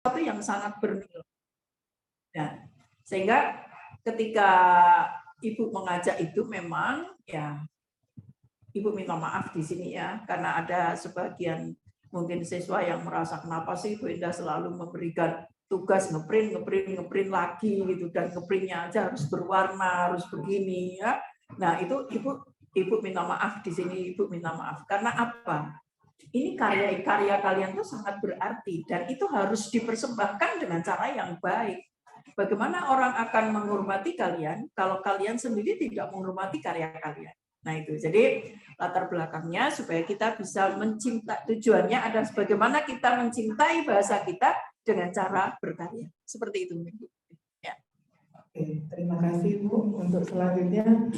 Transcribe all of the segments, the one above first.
sesuatu yang sangat bernilai. Nah, sehingga ketika Ibu mengajak itu memang ya Ibu minta maaf di sini ya, karena ada sebagian mungkin siswa yang merasa kenapa sih Bu Indah selalu memberikan tugas ngeprint lagi gitu, dan ngeprintnya aja harus berwarna, harus begini ya. Nah itu Ibu minta maaf di sini, Ibu minta maaf karena apa? Ini karya kalian tuh sangat berarti dan itu harus dipersembahkan dengan cara yang baik. Bagaimana orang akan menghormati kalian kalau kalian sendiri tidak menghormati karya kalian? Nah itu, jadi latar belakangnya supaya kita bisa mencintai, tujuannya ada bagaimana kita mencintai bahasa kita dengan cara berkarya. Seperti itu, Ibu. Ya. Oke, terima kasih Bu. Untuk selanjutnya,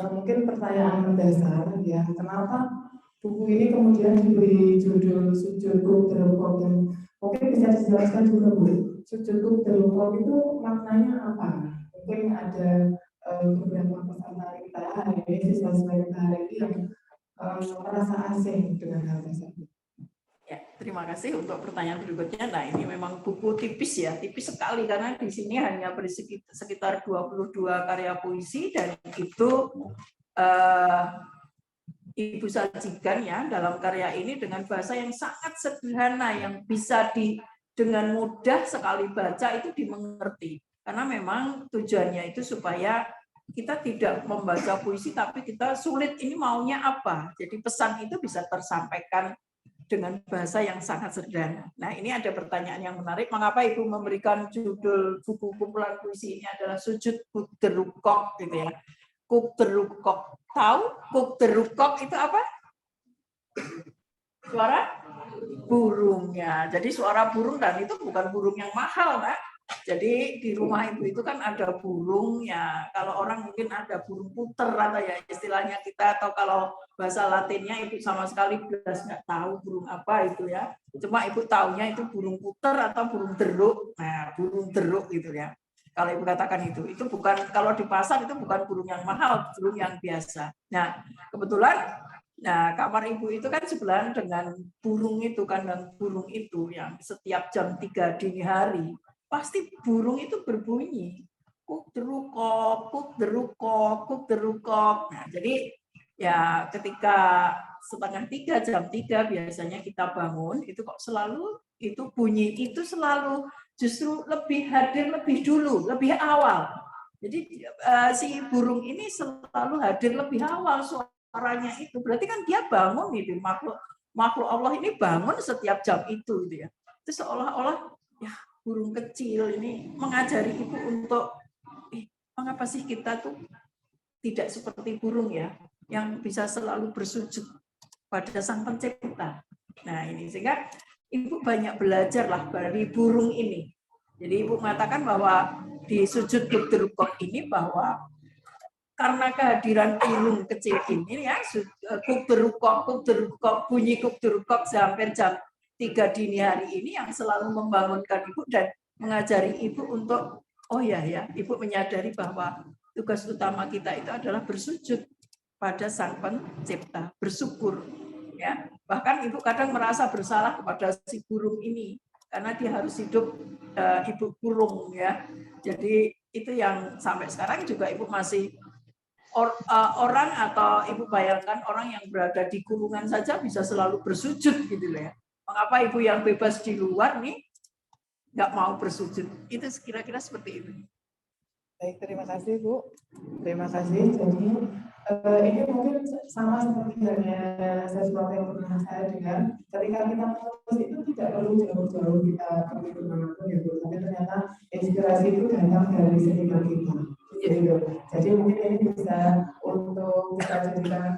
mungkin pertanyaan mendasar ya, kenapa buku ini kemudian diberi judul Sujudku Terlukok, dan mungkin bisa dijelaskan juga Bu, Sujudku Terlukok itu maknanya apa? Mungkin ada beberapa peserta kita hari ini, siswa-siswa kita hari ini yang merasa asing dengan hal tersebut. Ya, terima kasih untuk pertanyaan berikutnya. Nah, ini memang buku tipis ya, tipis sekali karena di sini hanya berisi sekitar 22 karya puisi dan itu Ibu sajikan ya dalam karya ini dengan bahasa yang sangat sederhana yang bisa dengan mudah sekali baca itu dimengerti. Karena memang tujuannya itu supaya kita tidak membaca puisi tapi kita sulit ini maunya apa. Jadi pesan itu bisa tersampaikan dengan bahasa yang sangat sederhana. Nah, ini ada pertanyaan yang menarik. Mengapa Ibu memberikan judul buku kumpulan puisi ini adalah Sujud Kukderukok gitu ya. Kukderukok. Tahu Kukderukok itu apa? Suara burung ya. Jadi suara burung, dan itu bukan burung yang mahal, Nak. Jadi di rumah Ibu itu kan ada burung ya. Kalau orang mungkin ada burung puter atau ya istilahnya kita, atau kalau bahasa Latinnya Ibu sama sekali nggak tahu burung apa itu ya. Cuma Ibu taunya itu burung puter atau burung deruk. Nah, burung deruk gitu ya. Kalau Ibu katakan itu bukan, kalau di pasar itu bukan burung yang mahal, burung yang biasa. Nah, kebetulan kamar Ibu itu kan sebelahan dengan burung itu kan, dan burung itu yang setiap jam 3 dini hari pasti burung itu berbunyi kukderukok, kukderukok, kukderukok. Nah, jadi ya ketika setengah 3, jam 3 biasanya kita bangun, itu kok selalu itu bunyi itu selalu justru lebih hadir lebih dulu, lebih awal. Jadi si burung ini selalu hadir lebih awal suaranya itu. Berarti kan dia bangun itu, makhluk Allah ini bangun setiap jam itu gitu ya. Itu seolah-olah ya burung kecil ini mengajari Ibu untuk mengapa sih kita tuh tidak seperti burung ya, yang bisa selalu bersujud pada Sang Pencipta. Nah ini sehingga Ibu banyak belajar lah dari burung ini. Jadi Ibu mengatakan bahwa di Sujud Kukderukok ini bahwa karena kehadiran burung kecil ini ya, kukderukok, kukderukok, bunyi kukderukok sampai jam 3 dini hari ini yang selalu membangunkan Ibu dan mengajari Ibu untuk oh ya Ibu menyadari bahwa tugas utama kita itu adalah bersujud pada Sang Pencipta, bersyukur ya. Bahkan Ibu kadang merasa bersalah kepada si burung ini karena dia harus hidup Ibu kurung ya. Jadi itu yang sampai sekarang juga Ibu masih orang, atau Ibu bayangkan orang yang berada di kurungan saja bisa selalu bersujud gitu ya. Mengapa Ibu yang bebas di luar nih nggak mau bersujud? Itu kira-kira seperti itu. Baik, terima kasih Bu. Terima kasih. Jadi ini mungkin sama seperti halnya sesuatu yang pernah saya dengar. Ketika kita menulis itu tidak perlu jauh-jauh kita pergi kemanapun ya Bu. Tapi ternyata inspirasi itu datang dari sekitar kita. Gitu. Jadi mungkin ini bisa untuk kita jadikan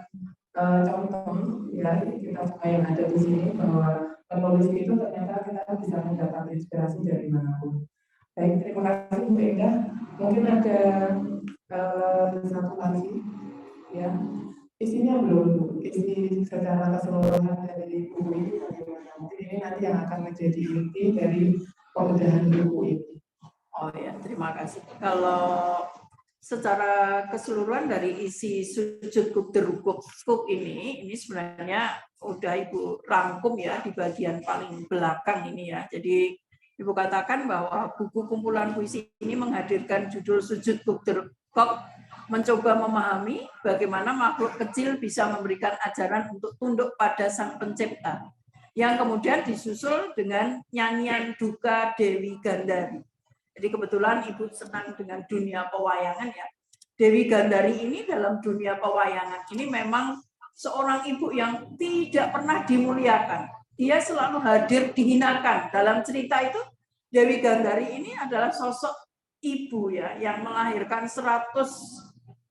contoh ya kita semua yang ada di sini bahwa menulis itu ternyata kita bisa mendapat inspirasi dari manapun. Baik, terima kasih Bu Indah. Mungkin ada satu lagi ya. Isinya belum, isi secara keseluruhan dari buku ini bagaimana? Mungkin ini nanti yang akan menjadi inti dari pembedahan buku ini. Oh ya, terima kasih. Kalau secara keseluruhan dari isi Sujud Kukderukok ini sebenarnya udah Ibu rangkum ya di bagian paling belakang ini ya. Jadi di Ibu katakan bahwa buku kumpulan puisi ini menghadirkan judul Sujud Buk Derkop, mencoba memahami bagaimana makhluk kecil bisa memberikan ajaran untuk tunduk pada Sang Pencipta, yang kemudian disusul dengan nyanyian duka Dewi Gandari. Jadi kebetulan Ibu senang dengan dunia pewayangan ya. Dewi Gandari ini dalam dunia pewayangan ini memang seorang ibu yang tidak pernah dimuliakan. Dia selalu hadir dihinakan. Dalam cerita itu Dewi Gandari ini adalah sosok ibu ya yang melahirkan 100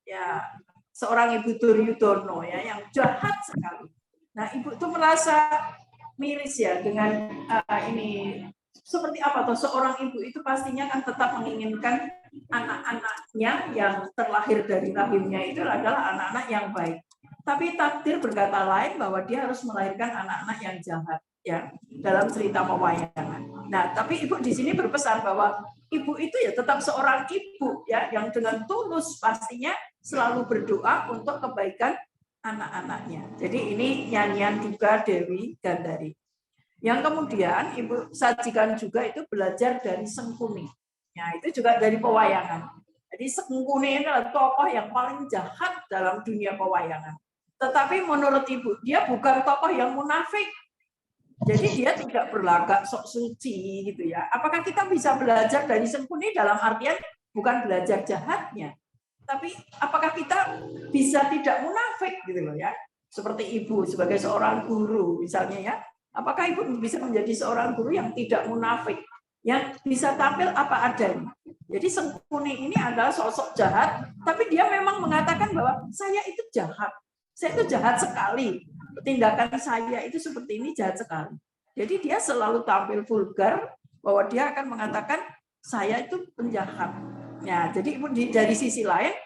ya seorang ibu Duryudono ya yang jahat sekali. Nah, ibu itu merasa miris ya dengan ini seperti apa tuh seorang ibu itu pastinya kan tetap menginginkan anak-anaknya yang terlahir dari rahimnya itu adalah anak-anak yang baik. Tapi takdir berkata lain bahwa dia harus melahirkan anak-anak yang jahat ya dalam cerita pewayangan. Nah, tapi ibu di sini berpesan bahwa ibu itu ya tetap seorang ibu ya yang dengan tulus pastinya selalu berdoa untuk kebaikan anak-anaknya. Jadi ini nyanyian duka Dewi Gandari. Yang kemudian ibu sajikan juga itu belajar dari Sengkuni. Ya, itu juga dari pewayangan. Jadi Sengkuni ini adalah tokoh yang paling jahat dalam dunia pewayangan. Tetapi menurut ibu, dia bukan tokoh yang munafik. Jadi dia tidak berlagak sok suci gitu ya. Apakah kita bisa belajar dari Sengkuni dalam artian bukan belajar jahatnya, tapi apakah kita bisa tidak munafik gitu loh ya. Seperti ibu sebagai seorang guru misalnya ya. Apakah ibu bisa menjadi seorang guru yang tidak munafik, yang bisa tampil apa adanya. Jadi Sengkuni ini adalah sosok jahat, tapi dia memang mengatakan bahwa saya itu jahat. Saya itu jahat sekali. Tindakan saya itu seperti ini jahat sekali. Jadi dia selalu tampil vulgar bahwa dia akan mengatakan saya itu penjahat. Ya, jadi dari sisi lain,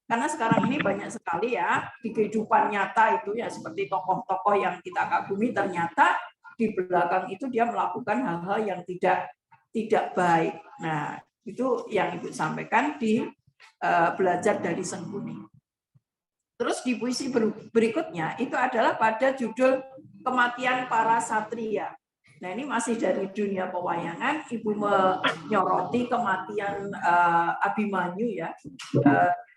karena sekarang ini banyak sekali ya di kehidupan nyata itu ya seperti tokoh-tokoh yang kita kagumi ternyata di belakang itu dia melakukan hal-hal yang tidak baik. Nah, itu yang Ibu sampaikan di belajar dari Sengkuni. Terus di puisi berikutnya itu adalah pada judul Kematian Para Satria. Nah, ini masih dari dunia pewayangan. Ibu menyoroti kematian Abimanyu ya.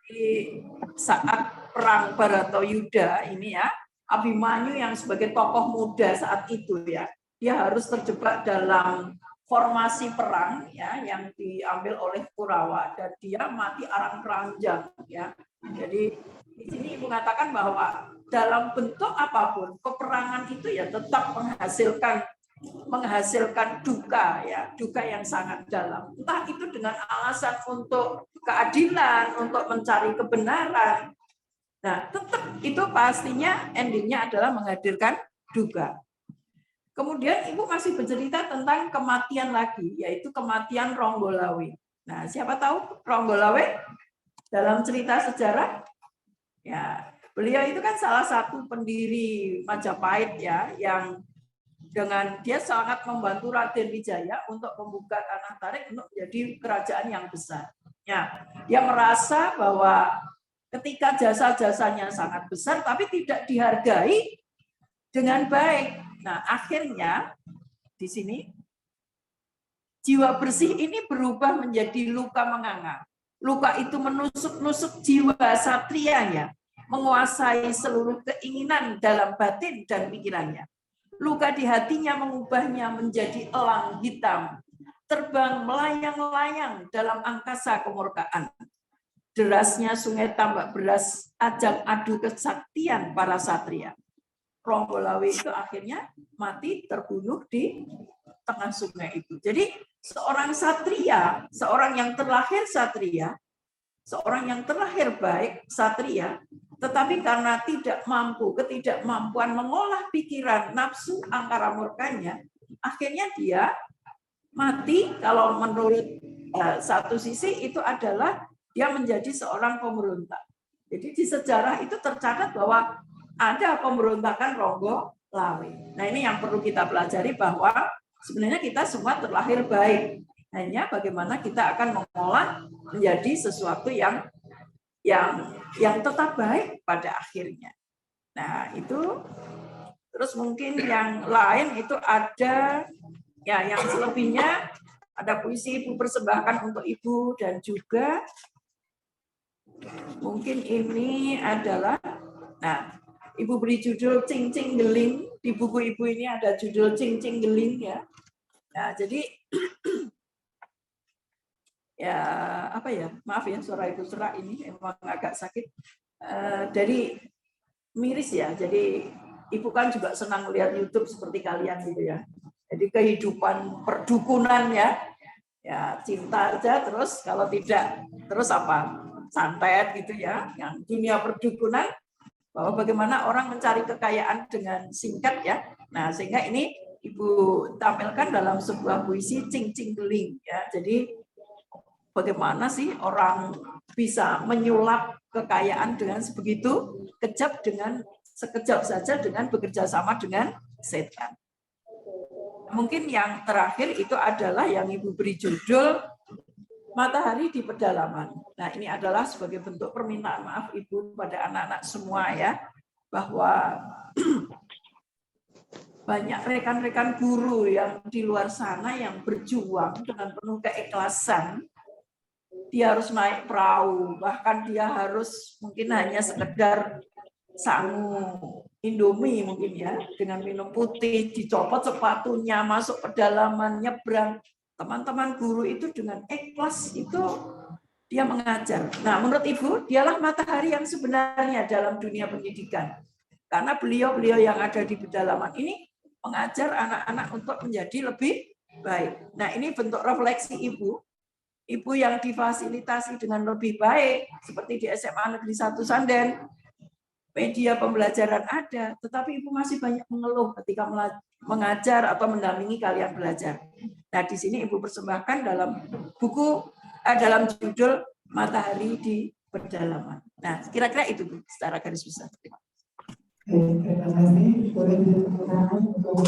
Di saat perang Baratayuda ini ya, Abimanyu yang sebagai tokoh muda saat itu ya, dia harus terjebak dalam formasi perang ya yang diambil oleh Kurawa dan dia mati arang keranjang ya. Jadi di sini Ibu mengatakan bahwa dalam bentuk apapun peperangan itu ya tetap menghasilkan duka ya, duka yang sangat dalam. Entah itu dengan alasan untuk keadilan, untuk mencari kebenaran. Nah, tetap itu pastinya endingnya adalah menghadirkan duka. Kemudian Ibu masih bercerita tentang kematian lagi, yaitu kematian Ronggolawe. Nah, siapa tahu Ronggolawe dalam cerita sejarah? Ya, beliau itu kan salah satu pendiri Majapahit ya, yang dengan dia sangat membantu Raden Wijaya untuk membuka tanah tarik untuk menjadi kerajaan yang besar. Ya, dia merasa bahwa ketika jasa-jasanya sangat besar tapi tidak dihargai dengan baik. Nah, akhirnya di sini jiwa bersih ini berubah menjadi luka menganga. Luka itu menusuk-nusuk jiwa satrianya, menguasai seluruh keinginan dalam batin dan pikirannya. Luka di hatinya mengubahnya menjadi elang hitam, terbang melayang-layang dalam angkasa kemurkaan. Derasnya sungai tambak beras, ajang adu kesaktian para satria. Ronggolawe itu akhirnya mati terbunuh di tengah sungai itu. Jadi seorang satria, seorang yang terlahir satria, seorang yang terlahir baik satria, tetapi karena tidak mampu, ketidakmampuan mengolah pikiran nafsu angkara murkanya, akhirnya dia mati. Kalau menurut satu sisi itu adalah dia menjadi seorang pemberontak. Jadi di sejarah itu tercatat bahwa ada pemberontakan Ronggolawe. Nah, ini yang perlu kita pelajari bahwa sebenarnya kita semua terlahir baik. Hanya bagaimana kita akan mengolah menjadi sesuatu yang tetap baik pada akhirnya. Nah, itu terus mungkin yang lain itu ada Ya, yang selebihnya ada puisi Ibu persembahkan untuk Ibu, dan juga mungkin ini adalah, nah, Ibu beri judul Cing Cing Geling. Di buku Ibu ini ada judul Cing Cing Geling ya. Nah, jadi ya apa ya, maaf ya suara Ibu serak ini emang agak sakit. Dari miris ya, jadi Ibu kan juga senang melihat YouTube seperti kalian gitu ya. Jadi kehidupan perdukunan ya cinta aja, terus kalau tidak terus apa, santet gitu ya, yang dunia perdukunan, bahwa bagaimana orang mencari kekayaan dengan singkat ya. Nah, sehingga ini Ibu tampilkan dalam sebuah puisi Cing Cing Geling ya. Jadi bagaimana sih orang bisa menyulap kekayaan dengan sebegitu kejam, dengan sekejap saja dengan bekerja sama dengan setan. Mungkin yang terakhir itu adalah yang Ibu beri judul Matahari di Pedalaman. Nah, ini adalah sebagai bentuk permintaan maaf Ibu pada anak-anak semua ya, bahwa banyak rekan-rekan guru yang di luar sana yang berjuang dengan penuh keikhlasan. Dia harus naik perahu, bahkan dia harus mungkin hanya sekedar sangu Indomie mungkin ya, dengan minum putih, dicopot sepatunya, masuk pedalaman, nyebrang. Teman-teman guru itu dengan ikhlas itu dia mengajar. Nah, menurut Ibu, dialah matahari yang sebenarnya dalam dunia pendidikan. Karena beliau-beliau yang ada di pedalaman ini mengajar anak-anak untuk menjadi lebih baik. Nah, ini bentuk refleksi Ibu. Ibu yang difasilitasi dengan lebih baik, seperti di SMA Negeri 1 Sanden, media pembelajaran ada, tetapi Ibu masih banyak mengeluh ketika mengajar atau mendampingi kalian belajar. Nah, di sini Ibu persembahkan dalam buku, dalam judul Matahari di Pedalaman. Nah, kira-kira itu Bu, secara garis besar. Terima kasih. Boleh ditepuk tangan untuk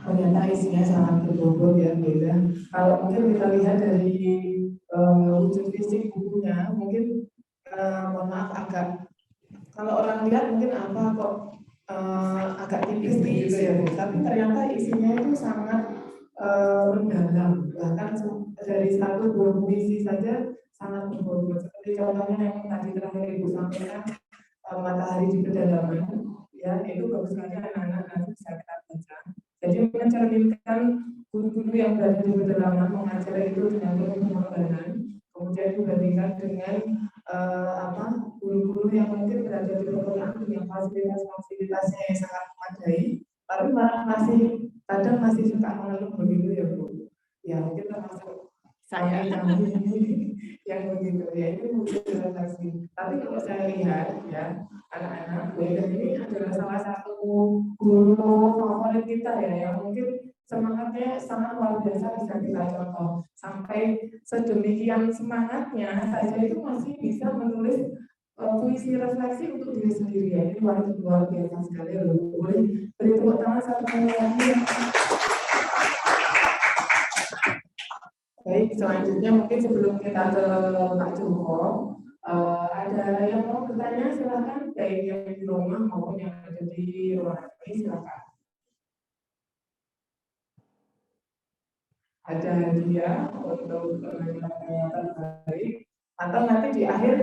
ternyata isinya sangat berbobot ya, beda. Kalau mungkin kita lihat dari wujud fisik bukunya, mungkin mohon maaf agak, kalau orang lihat mungkin apa kok agak tipis begitu ya Bu. Tapi ternyata isinya itu sangat mendalam. Bahkan dari satu dua puisi saja sangat berbobot. Seperti contohnya yang tadi terakhir Ibu sampaikan, Matahari di Pedalaman, ya itu bagus sekali anak-anak nanti bisa kita baca. Jadi mencerminkan guru-guru yang berada di pedalaman mengajar itu dengan penuh pengorbanan, kemudian dibandingkan dengan guru-guru yang mungkin berada di perkotaan dengan fasilitas-fasilitasnya yang sangat memadai, tapi masih kadang masih suka mengeluh begitu ya Bu. Ya mungkin termasuk saya yang begitu ya, itu mungkin refleksi. Tapi kalau saya lihat ya, anak-anak ini adalah salah satu guru favorit kita ya, yang mungkin semangatnya sangat luar biasa, bisa kita contoh. Sampai sedemikian semangatnya saja itu masih bisa menulis puisi refleksi untuk diri sendiri ya. Ini luar biasa sekali loh. Boleh beri tepuk tangan satu kali lagi. Baik, selanjutnya mungkin sebelum kita ke Pak Joko, ada yang mau bertanya silakan, baik yang di rumah maupun yang ada di ruangan ini silakan. Ada hadiah untuk yang terbaik, atau nanti di akhir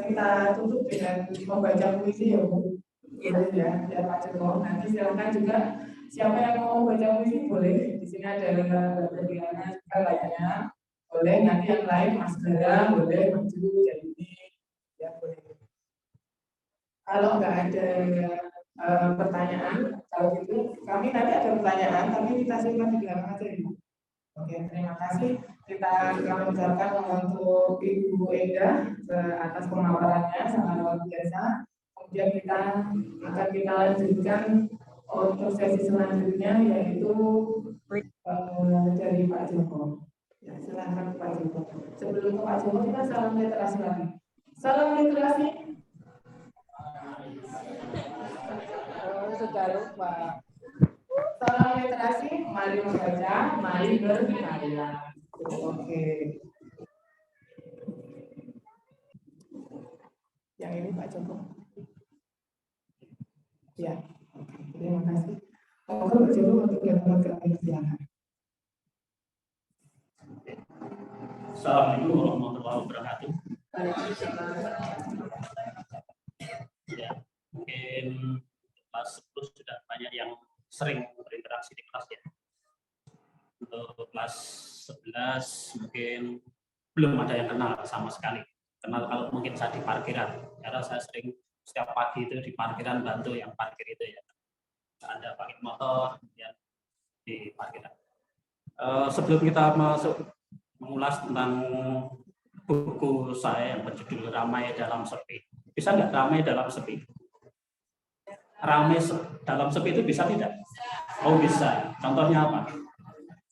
kita tutup dengan membaca puisi ya Bu. Ya Pak Joko. Nanti silakan juga siapa yang mau baca puisi boleh. Di sini ada Diana juga kayaknya. Boleh, nanti yang lain Mas Gara boleh maju jadi ya boleh. Kalau nggak ada pertanyaan, kalau gitu kami nanti ada pertanyaan, tapi kita simpan di belakang aja ya. Oke, terima kasih. Kita ucapkan untuk Ibu Eda atas pemaparannya sangat luar biasa. Kemudian kita akan lanjutkan untuk sesi selanjutnya, yaitu dari Pak Joko. Ya, silakan Pak Joko. Sebelum Pak Joko kita salam literasi lagi. Salam literasi. Sudah lupa. Salam literasi, mari membaca, mari berkarya. Oke. Yang ini Pak Joko. Ya, terima kasih. Kalau bercoba untuk yang terakhir, silakan. Assalamualaikum warahmatullahi wabarakatuh. Ya, mungkin kelas 10 sudah banyak yang sering berinteraksi di kelas ya. Untuk kelas 11 mungkin belum ada yang kenal sama sekali. Kenal kalau mungkin saya di parkiran, karena saya sering setiap pagi itu di parkiran bantu yang parkir itu ya. Ada pakai motor ya di parkiran. Sebelum kita masuk mengulas tentang buku saya yang berjudul Ramai Dalam Sepi. Bisa nggak ramai dalam sepi? Ramai dalam sepi itu bisa tidak? Oh bisa. Contohnya apa?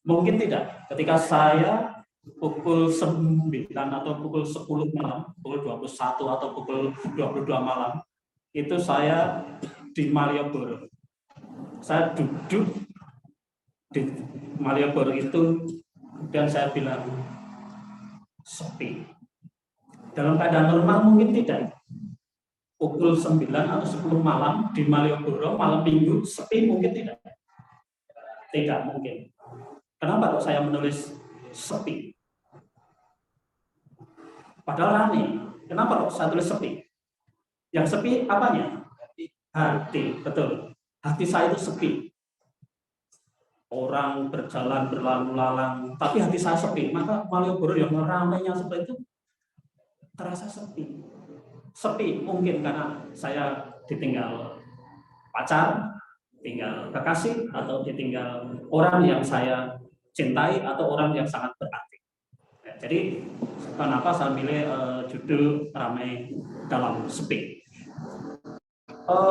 Mungkin tidak. Ketika saya pukul 9 atau pukul 10 malam, pukul 21 atau pukul 22 malam, itu saya di Malioboro. Saya duduk di Malioboro itu dan saya bilang sepi. Dalam keadaan normal mungkin tidak. Pukul 9 atau 10 malam di Malioboro, malam minggu, sepi mungkin tidak. Tidak mungkin. Kenapa kok saya menulis sepi? Padahal rame. Kenapa kok saya tulis sepi? Yang sepi apanya? Hati, betul. Hati saya itu sepi. Orang berjalan berlalu lalang, tapi hati saya sepi. Maka Malioboro yang ramainya seperti itu terasa sepi. Sepi mungkin karena saya ditinggal pacar, tinggal kekasih, atau ditinggal orang yang saya cintai atau orang yang sangat berarti. Ya, jadi kenapa saya milih judul Ramai Dalam Sepi?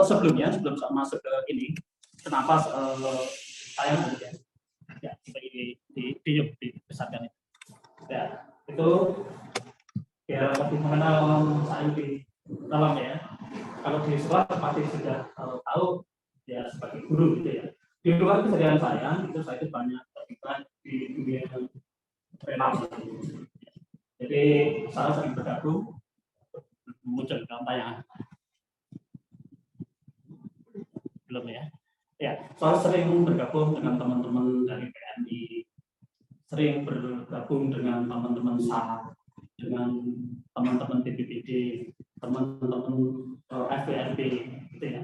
Sebelum saya masuk ke ini, kenapa saya dibesarkan itu? Ya, itu ya lebih mengenal saya di dalam ya. Kalau di sekolah pasti sudah tahu ya sebagai guru gitu ya. Di luar keseharian saya itu banyak terlibat di dunia relasi. Jadi saya sering bergabung muncul dalam tayangan. Belum ya? Ya, saya sering bergabung dengan teman-teman dari PNI, sering bergabung dengan teman-teman SAR, dengan teman-teman BPBD, teman-teman FBRB, gitu ya.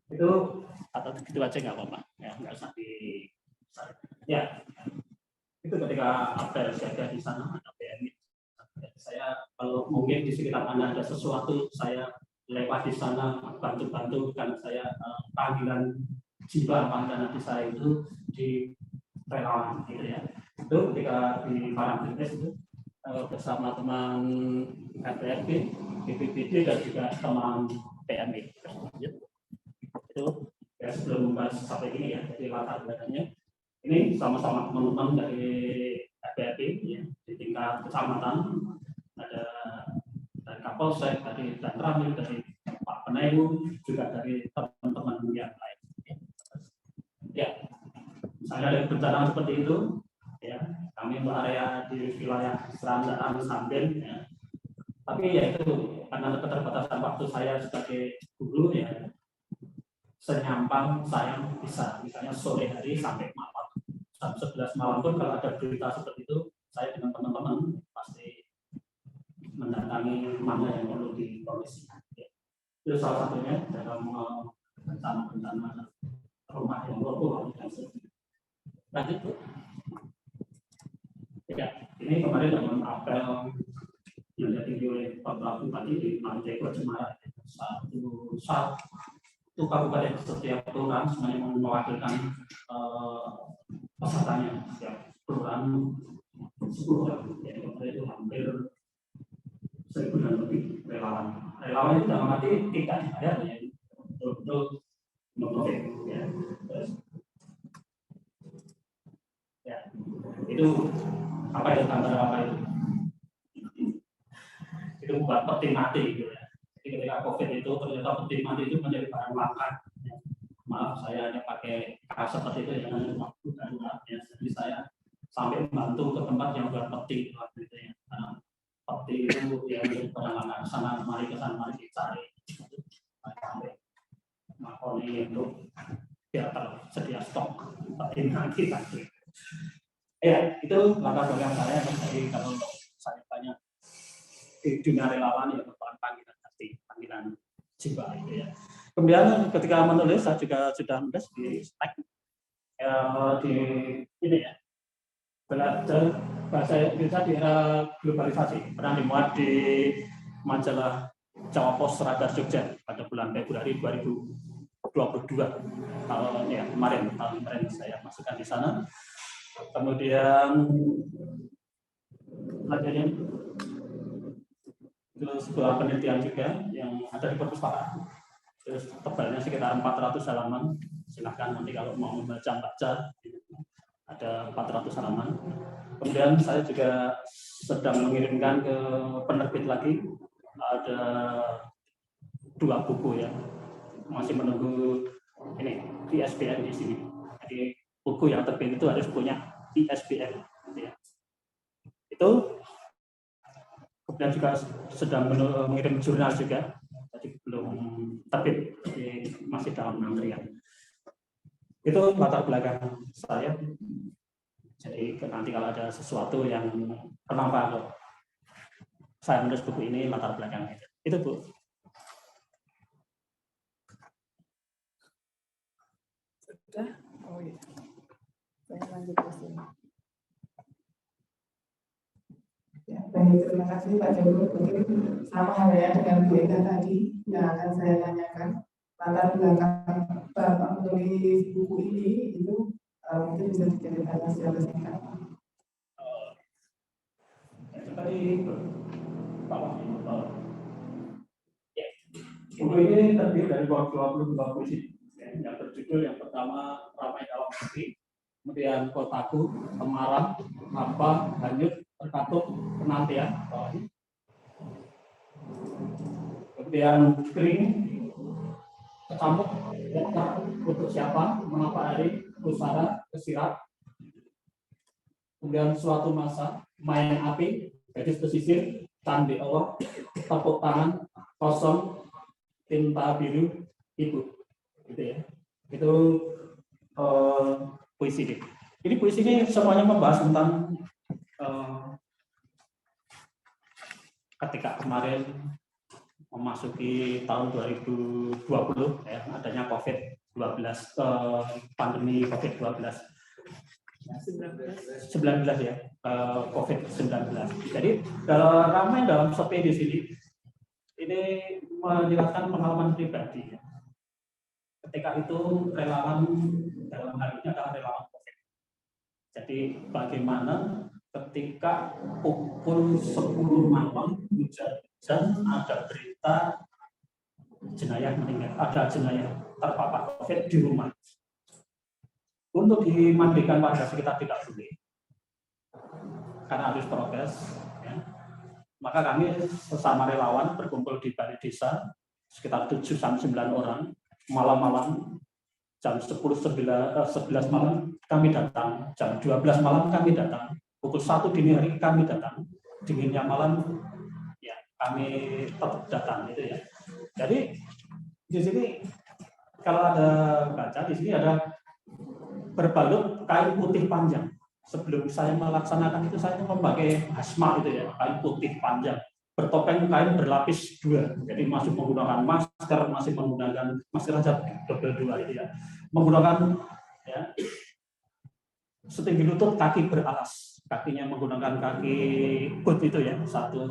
Itu atau gitu aja nggak apa-apa, ya nggak usah di. Ya, itu ketika apel siaga di sana ada PNI. Saya kalau mungkin di sekitar Anda ada sesuatu, saya lewat di sana bantu-bantu karena saya panggilan jiwa panggilan hati saya itu di relawan gitu ya. Itu ketika di Parangtritis itu bersama teman FPRB, BPBD dan juga teman PMI. Itu ya sebelum membahas sampai ini ya, jadi latar belakangnya ini sama-sama teman-teman dari FPRB ya, di tingkat kecamatan ada dari Kapolsek, dari Danramil, dari Pak Penaibu, juga dari teman-teman yang lain. Ya, misalnya dari bencana seperti itu, ya, kami berarea di wilayah Serandaan Sambil, ya. Tapi ya itu karena keterbatasan waktu saya sebagai guru ya, senyampang saya bisa, misalnya sore hari sampai malam, jam 11 malam pun kalau ada berita seperti itu, saya dengan teman-teman pasti mendatangi mana yang perlu dipolisikan. Ya. Itu salah satunya dalam bencana-bencana rumah yang roboh dan sebagainya. Lanjut Bu. Ya, ini kemarin dalam apel yang ditinggi oleh Pak Bupati di Manteko Cemara. Satu kabupaten setiap kelurahan semuanya mewakilkan pesertanya setiap kelurahan 10 orang. Jadi itu hampir 1.000 dan lebih relawan. Relawan itu dalam arti tidak dibayar ya, untuk ya. Ya, itu apa itu tanda apa itu? Itu bukan peti mati gitu ya. Jadi ketika COVID itu ternyata peti mati itu menjadi barang langka. Ya. Maaf saya hanya pakai kata seperti itu ya, waktu darurat ya. Jadi saya sampai membantu ke tempat yang buat peti waktu itu ya. Karena peti itu ya barang langka, sana mari ke sana mari dicari. Sampai Oni itu biar tersedia stok nanti tadi. Ya, itu langkah belakang saya. Jadi kalau saya tanya di dunia relawan ya merupakan panggilan hati, panggilan jiwa itu ya. Kemudian ketika menulis saya juga sudah menulis di stack di ini ya, belajar bahasa Indonesia di era globalisasi, pernah dimuat di majalah Jawa Pos Radar Jogja pada bulan Februari 2022 tahun ya kemarin saya masukkan di sana. Kemudian lanjutnya itu sebuah penelitian juga yang ada di perpustakaan. Terus tebalnya sekitar 400 halaman. Silahkan nanti kalau mau baca ada 400 halaman. Kemudian saya juga sedang mengirimkan ke penerbit lagi, ada 2 buku ya, masih menunggu ini ISBN di sini. Jadi buku yang terbit itu harus punya ISBN. Ya. Itu kemudian juga sedang mengirim jurnal juga, jadi belum terbit, masih dalam antrian. Itu latar belakang saya. Jadi nanti kalau ada sesuatu yang kenapa kok saya menulis buku ini, latar belakang itu Bu. Sudah? Oh iya. Saya lanjut ke sini. Ya, baik, terima kasih Pak Joko. Mungkin sama halnya dengan Bu Eka tadi yang akan saya tanyakan. Latar belakang Bapak menulis buku ini itu mungkin bisa diceritakan secara singkat. Tadi buku ini terdiri dari 22 puisi yang berjudul yang pertama Ramai Dalam Hati, kemudian Kotaku, Kemarang, Hampa, Hanyut, Terkatup, Penantian, kemudian Kering, Kecamuk, Untuk Siapa, Mengapa Hari, Pusara, Kesirat, kemudian Suatu Masa, Main Api, Gadis Pesisir, Candi Allah, Tepuk Tangan, Kosong, Tinta Biru, Ibu, gitu ya. Itu puisi ini. Ini puisi ini semuanya membahas tentang ketika kemarin memasuki tahun 2020 ya, adanya COVID-19, pandemi COVID-19. 19 ya, COVID-19. Jadi ramai dalam sepi di sini. Ini menjelaskan pengalaman pribadi. Ketika itu relawan dalam hal ini adalah relawan COVID. Jadi bagaimana ketika pukul 10 malam hujan ada berita jenayah meninggal, ada jenayah terpapar COVID di rumah. Untuk dimandikan warga sekitar tidak boleh, karena harus prokes. Ya. Maka kami sesama relawan berkumpul di balai desa sekitar 7-9 orang, malam-malam jam 11 malam kami datang, jam 12 malam kami datang, pukul 1 dini hari kami datang, dinginnya malam ya kami tetap datang gitu ya. Jadi di sini kalau ada baca di sini ada berbalut kain putih panjang. Sebelum saya melaksanakan itu saya memakai hasma itu ya, kain putih panjang, bertopeng kain berlapis 2. Jadi masih menggunakan masker, masih menggunakan masker aja double 2 itu ya. Menggunakan ya setinggi lutut, kaki beralas. Kakinya menggunakan kaki boot itu ya, satu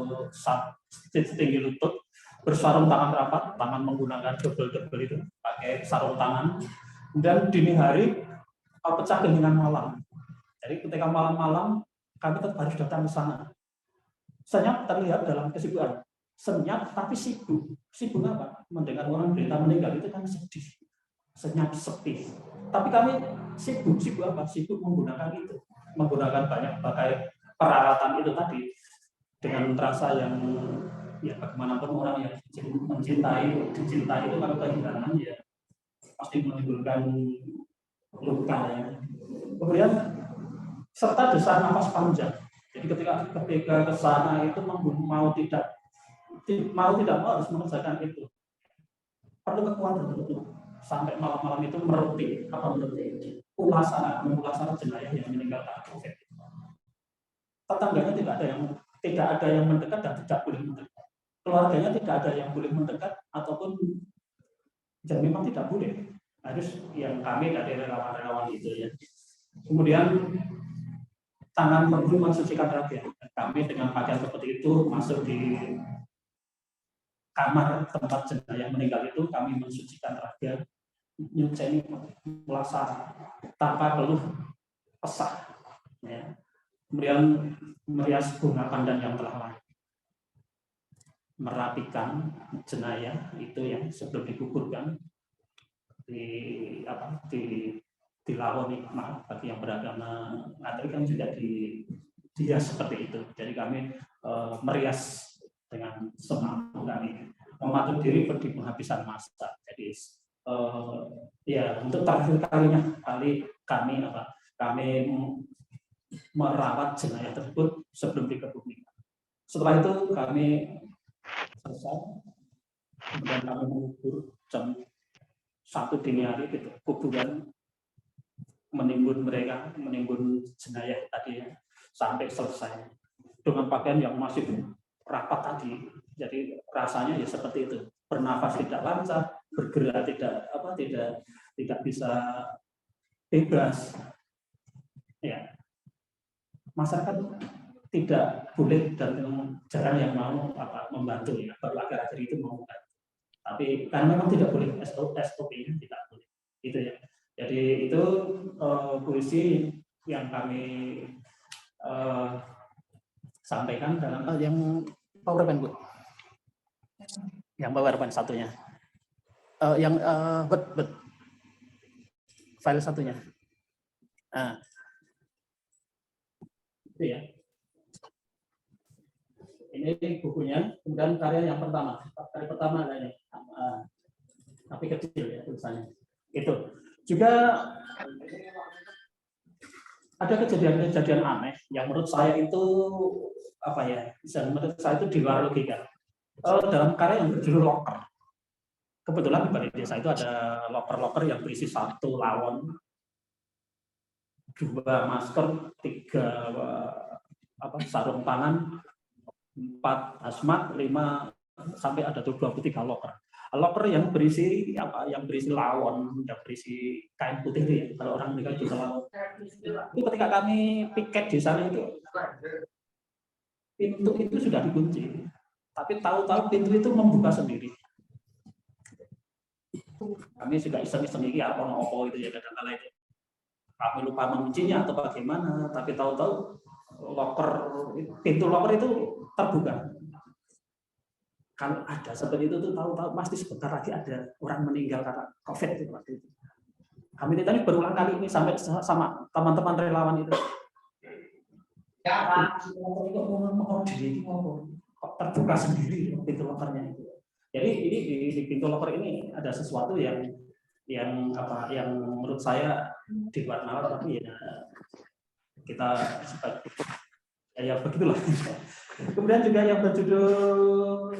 setinggi lutut, bersarung tangan rapat, tangan menggunakan double itu, pakai sarung tangan. Dan dini hari pecah dengan malam. Jadi ketika malam-malam kami tetap harus datang ke sana. Senyap terlihat dalam kesibukan. Senyap tapi sibuk. Sibuk apa? Mendengar orang berita meninggal itu kan sedih. Senyap sepi. Tapi kami sibuk apa? Sibuk menggunakan itu. Menggunakan banyak pakai peralatan itu tadi. Dengan rasa yang ya bagaimanapun orang yang dicintai itu kalau kehilangan ya pasti menimbulkan luka ya. Kemudian serta desak nafas panjang. Jadi ketika ke sana itu mau tidak mau harus mengerjakan itu. Perlu kekuatan betul. sampai malam-malam itu memulasan jenayah yang meninggal karena COVID. Tetangganya tidak ada yang mendekat dan tidak boleh mendekat. Keluarganya tidak ada yang boleh mendekat ataupun dan memang tidak boleh. Harus yang kami dari relawan-relawan itu ya. Kemudian tangan perlu mensucikan raga. Kami dengan pakaian seperti itu masuk di kamar tempat jenayah meninggal itu, kami mensucikan raga, nyuci puasa tanpa keluh kesah. Ya. Kemudian merias bunga pandan yang telah lahir, merapikan jenayah itu yang sebelum dikuburkan dilawon nikmat bagi yang beragama Katolik kan juga dihias seperti itu. Jadi kami merias dengan semangat kami mematuk diri di penghabisan masa. Jadi ya untuk terakhir kalinya kami merawat jenayah tersebut sebelum dikebumikan. Setelah itu kami selesai, kemudian kami mengubur jam 1 dini hari gitu, kuburan menimbun jenayah tadi ya, sampai selesai dengan pakaian yang masih rapat tadi. Jadi rasanya ya seperti itu, bernafas tidak lancar, bergerak tidak bisa bebas. Ya, masyarakat tidak boleh dan jarang yang mau membantu ya, baru akhir-akhir itu mau membantu. Tapi karena memang tidak boleh, SOP-nya tidak boleh. Itu ya. Jadi itu puisi yang kami sampaikan dalam yang PowerPoint, Bu. Yang PowerPoint satunya. Yang file satunya. Nah, itu ya. Ini bukunya, kemudian karya yang pertama. Karya pertama ada ini. Tapi kecil ya tulisannya. Itu juga ada kejadian-kejadian aneh yang menurut saya itu menurut saya itu di luar logika. Dalam karya yang berjudul Loker, kebetulan di balai desa itu ada loker-loker yang berisi 1 lawon, 2 masker, 3 sarung tangan, 4 hazmat, 5 sampai ada 23 loker. Loker yang berisi lawon, yang berisi kain putih itu ya. Kalau orang meninggal juga lawon. Itu ketika kami piket di sana itu, pintu itu sudah dikunci, tapi tahu-tahu pintu itu membuka sendiri. Kami juga iseng-iseng ini apa-apa itu ya kadang-kadang itu. Kami lupa menguncinya atau bagaimana, tapi tahu-tahu pintu loker itu terbuka. Kalau ada seperti itu tuh tahu-tahu pasti sebentar lagi ada orang meninggal karena COVID itu waktu itu. Kami tadi berulang kali ini sampai sama teman-teman relawan itu. Ya, kok terbuka sendiri pintu lokernya itu. Jadi ini di pintu loker ini ada sesuatu yang menurut saya di luar nalar, tapi ya kita ya begitulah. Kemudian juga yang berjudul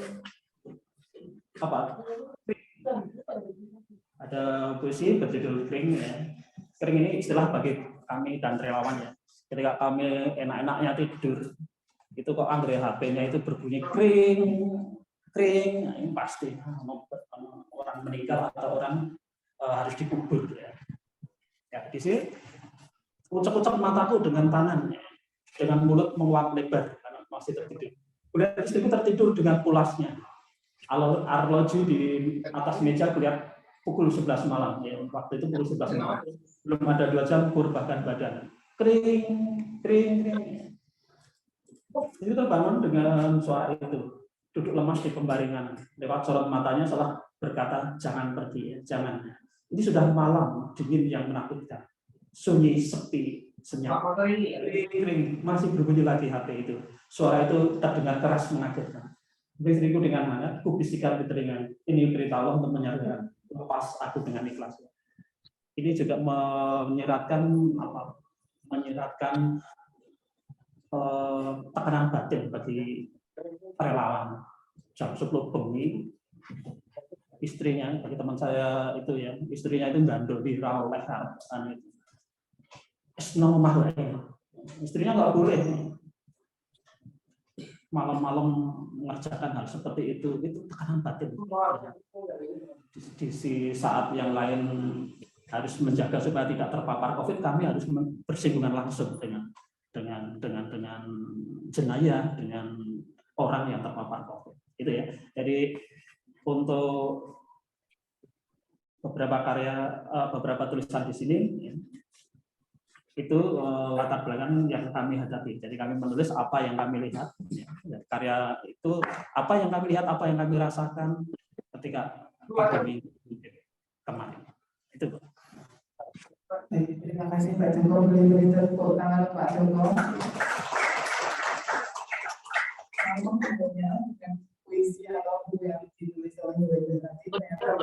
ada puisi berjudul Kring ya. Kring ini istilah bagi kami dan relawan ya. Ketika kami enak-enaknya tidur, itu kok Andre HP-nya itu berbunyi kring, ini pasti orang meninggal atau orang harus dikubur ya. Ya di sini ucap-ucap mataku dengan tangannya, dengan mulut menguap lebar karena masih tertidur. Kemudian istriku tertidur dengan pulasnya. Arloji di atas meja kulihat pukul 11 malam ya. Waktu itu pukul 11 malam. Belum ada 2 jam bahkan badan. Kring. Itu terbangun dengan suara itu. Duduk lemas di pembaringan. Lewat sorot matanya setelah berkata, jangan pergi, jangan. Ini sudah malam, dingin yang menakutkan. Sunyi, sepi, senyap. Kring. Masih berbunyi lagi HP itu. Suara itu terdengar keras mengagetkan. Istriku dengan hangat, kubisikkan di telinga. Ini perintah Allah untuk menyadarkan. Lepas aku dengan ikhlas. Ini juga menyeratkan tekanan batin bagi relawan. Jam 10 bengi istrinya, bagi teman saya itu ya, istrinya itu gandul di rawleh itu. Normal ya. Istrinya nggak boleh malam-malam mengerjakan hal seperti itu tekanan batin. Di saat yang lain harus menjaga supaya tidak terpapar COVID, kami harus bersinggungan langsung dengan jenayah, dengan orang yang terpapar COVID. Itu ya. Jadi untuk beberapa tulisan di sini ya, itu latar belakang yang kami hadapi. Jadi kami menulis apa yang kami lihat, ya. Karya itu apa yang kami lihat, apa yang kami rasakan ketika pandemi kemarin. Itu. Terima kasih Pak Joko. Boleh beri tepuk tangan Pak Joko. Namun tentunya dengan puisi atau buku yang ditulis oleh nanti ternyata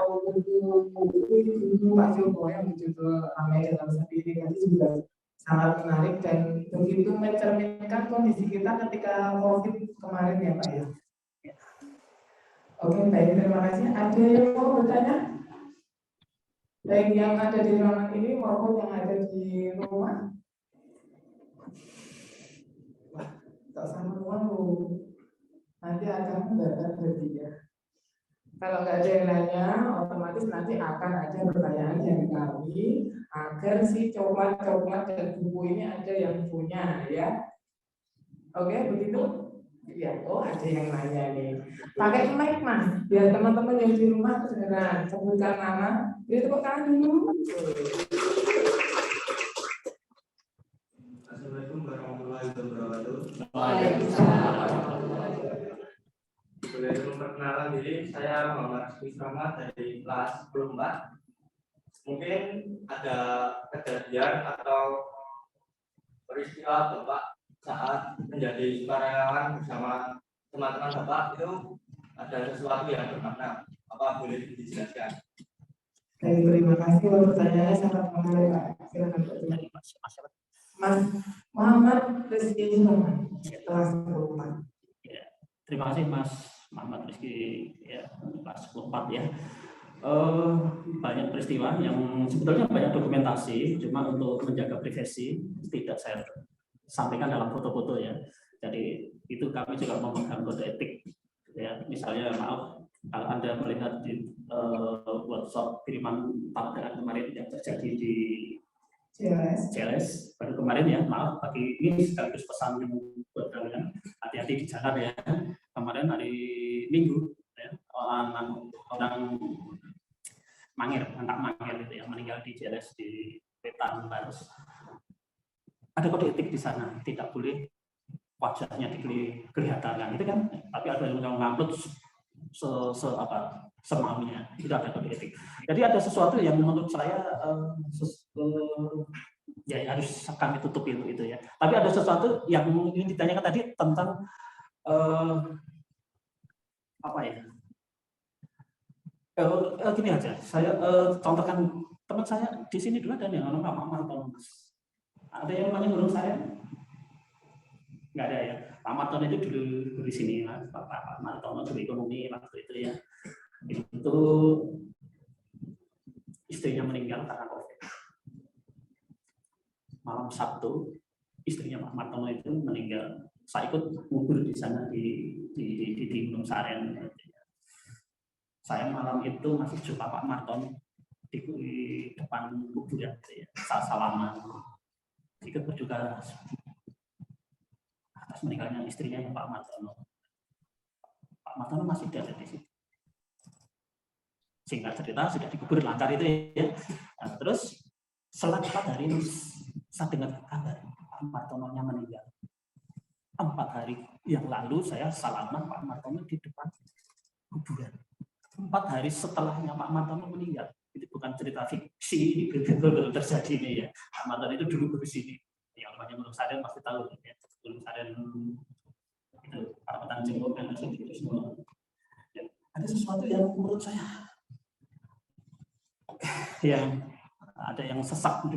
atau buku Pak Joko yang berjudul Ramai Dalam Sepi ini juga sangat menarik dan begitu mencerminkan kondisi kita ketika COVID kemarin ya Pak ya. Oke, baik, terima kasih. Ada yang mau bertanya? Baik yang ada di ruangan ini maupun yang ada di rumah. Wah, tak sama lu. Nanti akan mendadak bertiga. Kalau nggak ada yang nanya, otomatis nanti akan ada pertanyaan dari kami agar si coklat dan buku ini ada yang punya ya. Oke, begitu? Ya, oh ada yang nanya nih. Pakai mic Mas, biar teman-teman yang di rumah kedengeran. Sebutkan nama. Beri tepuk tangan dulu. Assalamualaikum warahmatullahi wabarakatuh. Sebelum perkenalan diri, saya Muhammad Wisrama dari kelas 10 Mungkin ada kejadian atau peristiwa Bapak saat menjadi sukarelawan bersama teman-teman Bapak itu ada sesuatu yang bermakna. Apa boleh dijelaskan? Baik, terima kasih. Pertanyaannya sangat menarik Pak. Silakan Pak. Mas Muhammad Rizky Sulaiman, kelas 10. Terima kasih Mas Muhammad Rizky ya, kelas 10 ya. Banyak peristiwa yang sebetulnya banyak dokumentasi, cuma untuk menjaga privasi tidak saya sampaikan dalam foto-foto ya. Jadi itu kami juga memegang kode etik ya. Misalnya maaf kalau Anda melihat di workshop kiriman tabrakan kemarin yang terjadi di CLS baru kemarin ya, maaf pagi ini sekaligus pesan buat kalian hati-hati di jalan ya. Kemarin hari Minggu ya, orang anak Mangir itu yang meninggal di CLS di Wetan Baros. Ada kode etik di sana, tidak boleh wajahnya kelihatan itu kan, tapi ada yang ngupload semaunya, itu ada kode etik. Jadi ada sesuatu yang menurut saya ya harus kami tutup itu ya. Tapi ada sesuatu yang ingin ditanyakan tadi tentang apa ya? Gini aja, saya contohkan teman saya di sini dulu ada yang namanya Pak Martono. Ada yang namanya guru saya? Nggak ada ya. Pak Martono itu dulu di sini, Pak Martono dulu ekonomi waktu itu ya. Itu istrinya meninggal karena COVID. Malam Sabtu istrinya Pak Martono itu meninggal. Saya ikut ngubur di sana di Gunung Saren. Saya malam itu masih jumpa Pak Martono di depan kuburan ya. Salaman. Ikut berduka atas meninggalnya istrinya Pak Martono. Pak Martono masih ada di situ. Singkat cerita sudah dikubur lancar itu ya. Nah, terus selang 4 hari saya dengar kabar Pak Martono-nya meninggal. 4 hari yang lalu saya salaman Pak Martono di depan kuburan. 4 hari setelahnya Pak Martono meninggal. Itu bukan cerita fiksi, itu terjadi ini ya. Pak Martono itu dulu di sini. Yang namanya Gunung Saren pasti tahu ya. Gunung Saren itu Kecamatan Jengkol dan itu semua. Ya, ada sesuatu yang menurut saya yang ada yang sesak di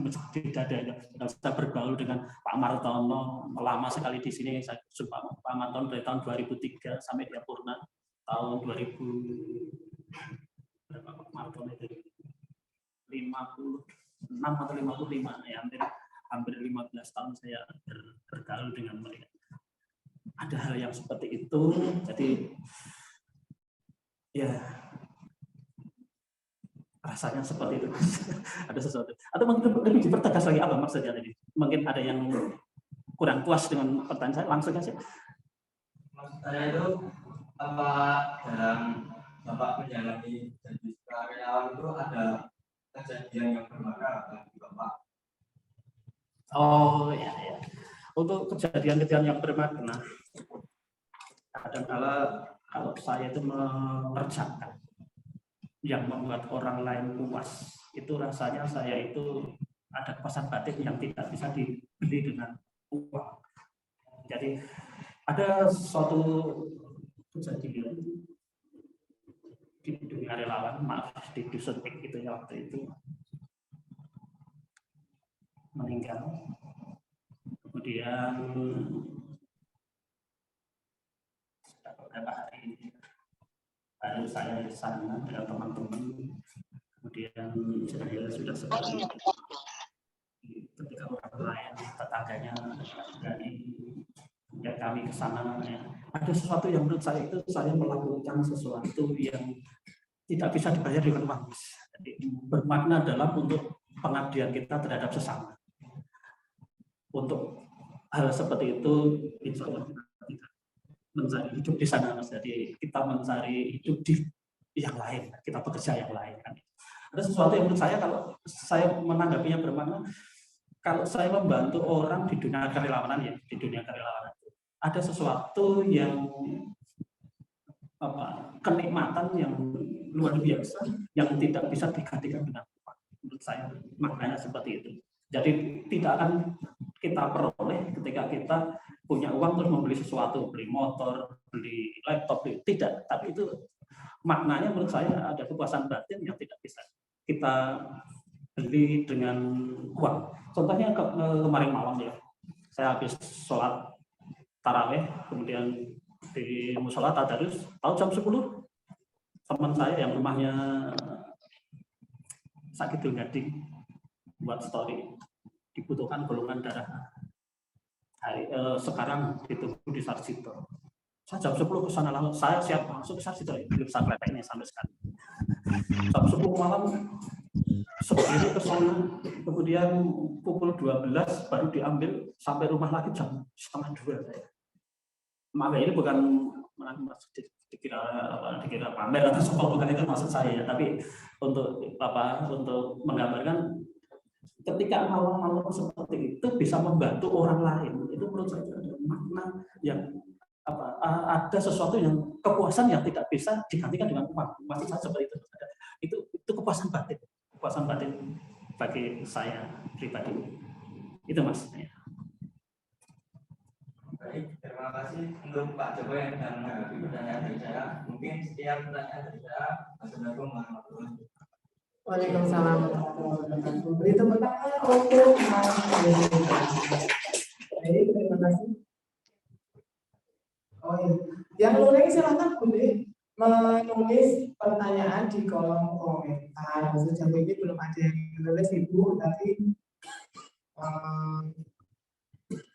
dada. Saya bergaul dengan Pak Martono lama sekali di sini. Saya sumpah Pak Martono dari tahun 2003 sampai dia purna tahun 2000 berapa Maret itu 56 atau 55 ya, hampir 15 tahun saya bergaul dengan mereka. Ada hal yang seperti itu, jadi ya rasanya seperti itu. Ada sesuatu. Atau mungkin lebih dipertegas lagi apa maksudnya tadi? Mungkin ada yang kurang puas dengan pertanyaan saya, langsung aja. Maksud saya itu apa dalam Bapak menjalani jadi karyawan itu ada kejadian yang bermakna bagi Bapak? Oh ya, ya. Untuk kejadian-kejadian yang bermakna, kadang-kala kalau saya itu mengerjakan yang membuat orang lain puas, itu rasanya saya itu ada kepuasan batin yang tidak bisa dibeli dengan uang. Jadi ada suatu kejadian di dunia relawan, maaf di dusun Pik itu ya, waktu itu meninggal. Kemudian beberapa hari ini baru saya di sana dengan teman-teman. Kemudian saya sudah seperti ketika orang lain tetangganya dari kami ke sana, ya, ada sesuatu yang menurut saya itu saya melakukan sesuatu yang tidak bisa dibayar dengan uang. Jadi bermakna dalam untuk pengabdian kita terhadap sesama. Untuk hal seperti itu, insya Allah kita tidak mencari hidup di sana, Mas. Jadi kita mencari hidup di yang lain, kita bekerja yang lain. Kan. Ada sesuatu yang menurut saya kalau saya menanggapinya bermakna, kalau saya membantu orang di dunia kerelawanan ya, di dunia kerelawanan ada sesuatu yang kenikmatan yang luar biasa yang tidak bisa digantikan dengan uang. Menurut saya maknanya seperti itu. Jadi tidak akan kita peroleh ketika kita punya uang terus membeli sesuatu, beli motor, beli laptop, tidak. Tapi itu maknanya menurut saya ada kepuasan batin yang tidak bisa kita beli dengan uang. Contohnya kemarin malam ya, saya habis sholat taraweh, kemudian di musola tadarus, tahu jam 10 teman saya yang rumahnya sakit gading buat story, dibutuhkan golongan darah sekarang ditunggu di Sarjito. Saya jam 10 ke sana, lalu saya siap masuk ke Sarjito, belum sampai ini sampai sekarang. Jam 10 malam sebelum ke sana, kemudian pukul 12 baru diambil sampai rumah lagi jam 1:30 saya. Maaf ini bukan dikira pamer atau soal, bukan itu maksud saya, tapi untuk untuk menggambarkan ketika malam-malam seperti itu bisa membantu orang lain, itu menurut saya ada makna yang ada sesuatu yang kepuasan yang tidak bisa digantikan dengan uang. Maksud saya seperti itu kepuasan batin bagi saya pribadi. Itu Mas. Baik, terima kasih untuk Pak Joko yang sudah menanggapi pertanyaan dari saya. Mungkin sekian pertanyaan dari saya. Assalamualaikum warahmatullahi wabarakatuh. Waalaikumsalam warahmatullahi wabarakatuh. Beri tepuk tangan untuk Mas. Baik, terima kasih. Oh iya, yang lain silakan boleh menulis pertanyaan di kolom komentar. Sejauh ini belum ada yang menulis Ibu, tapi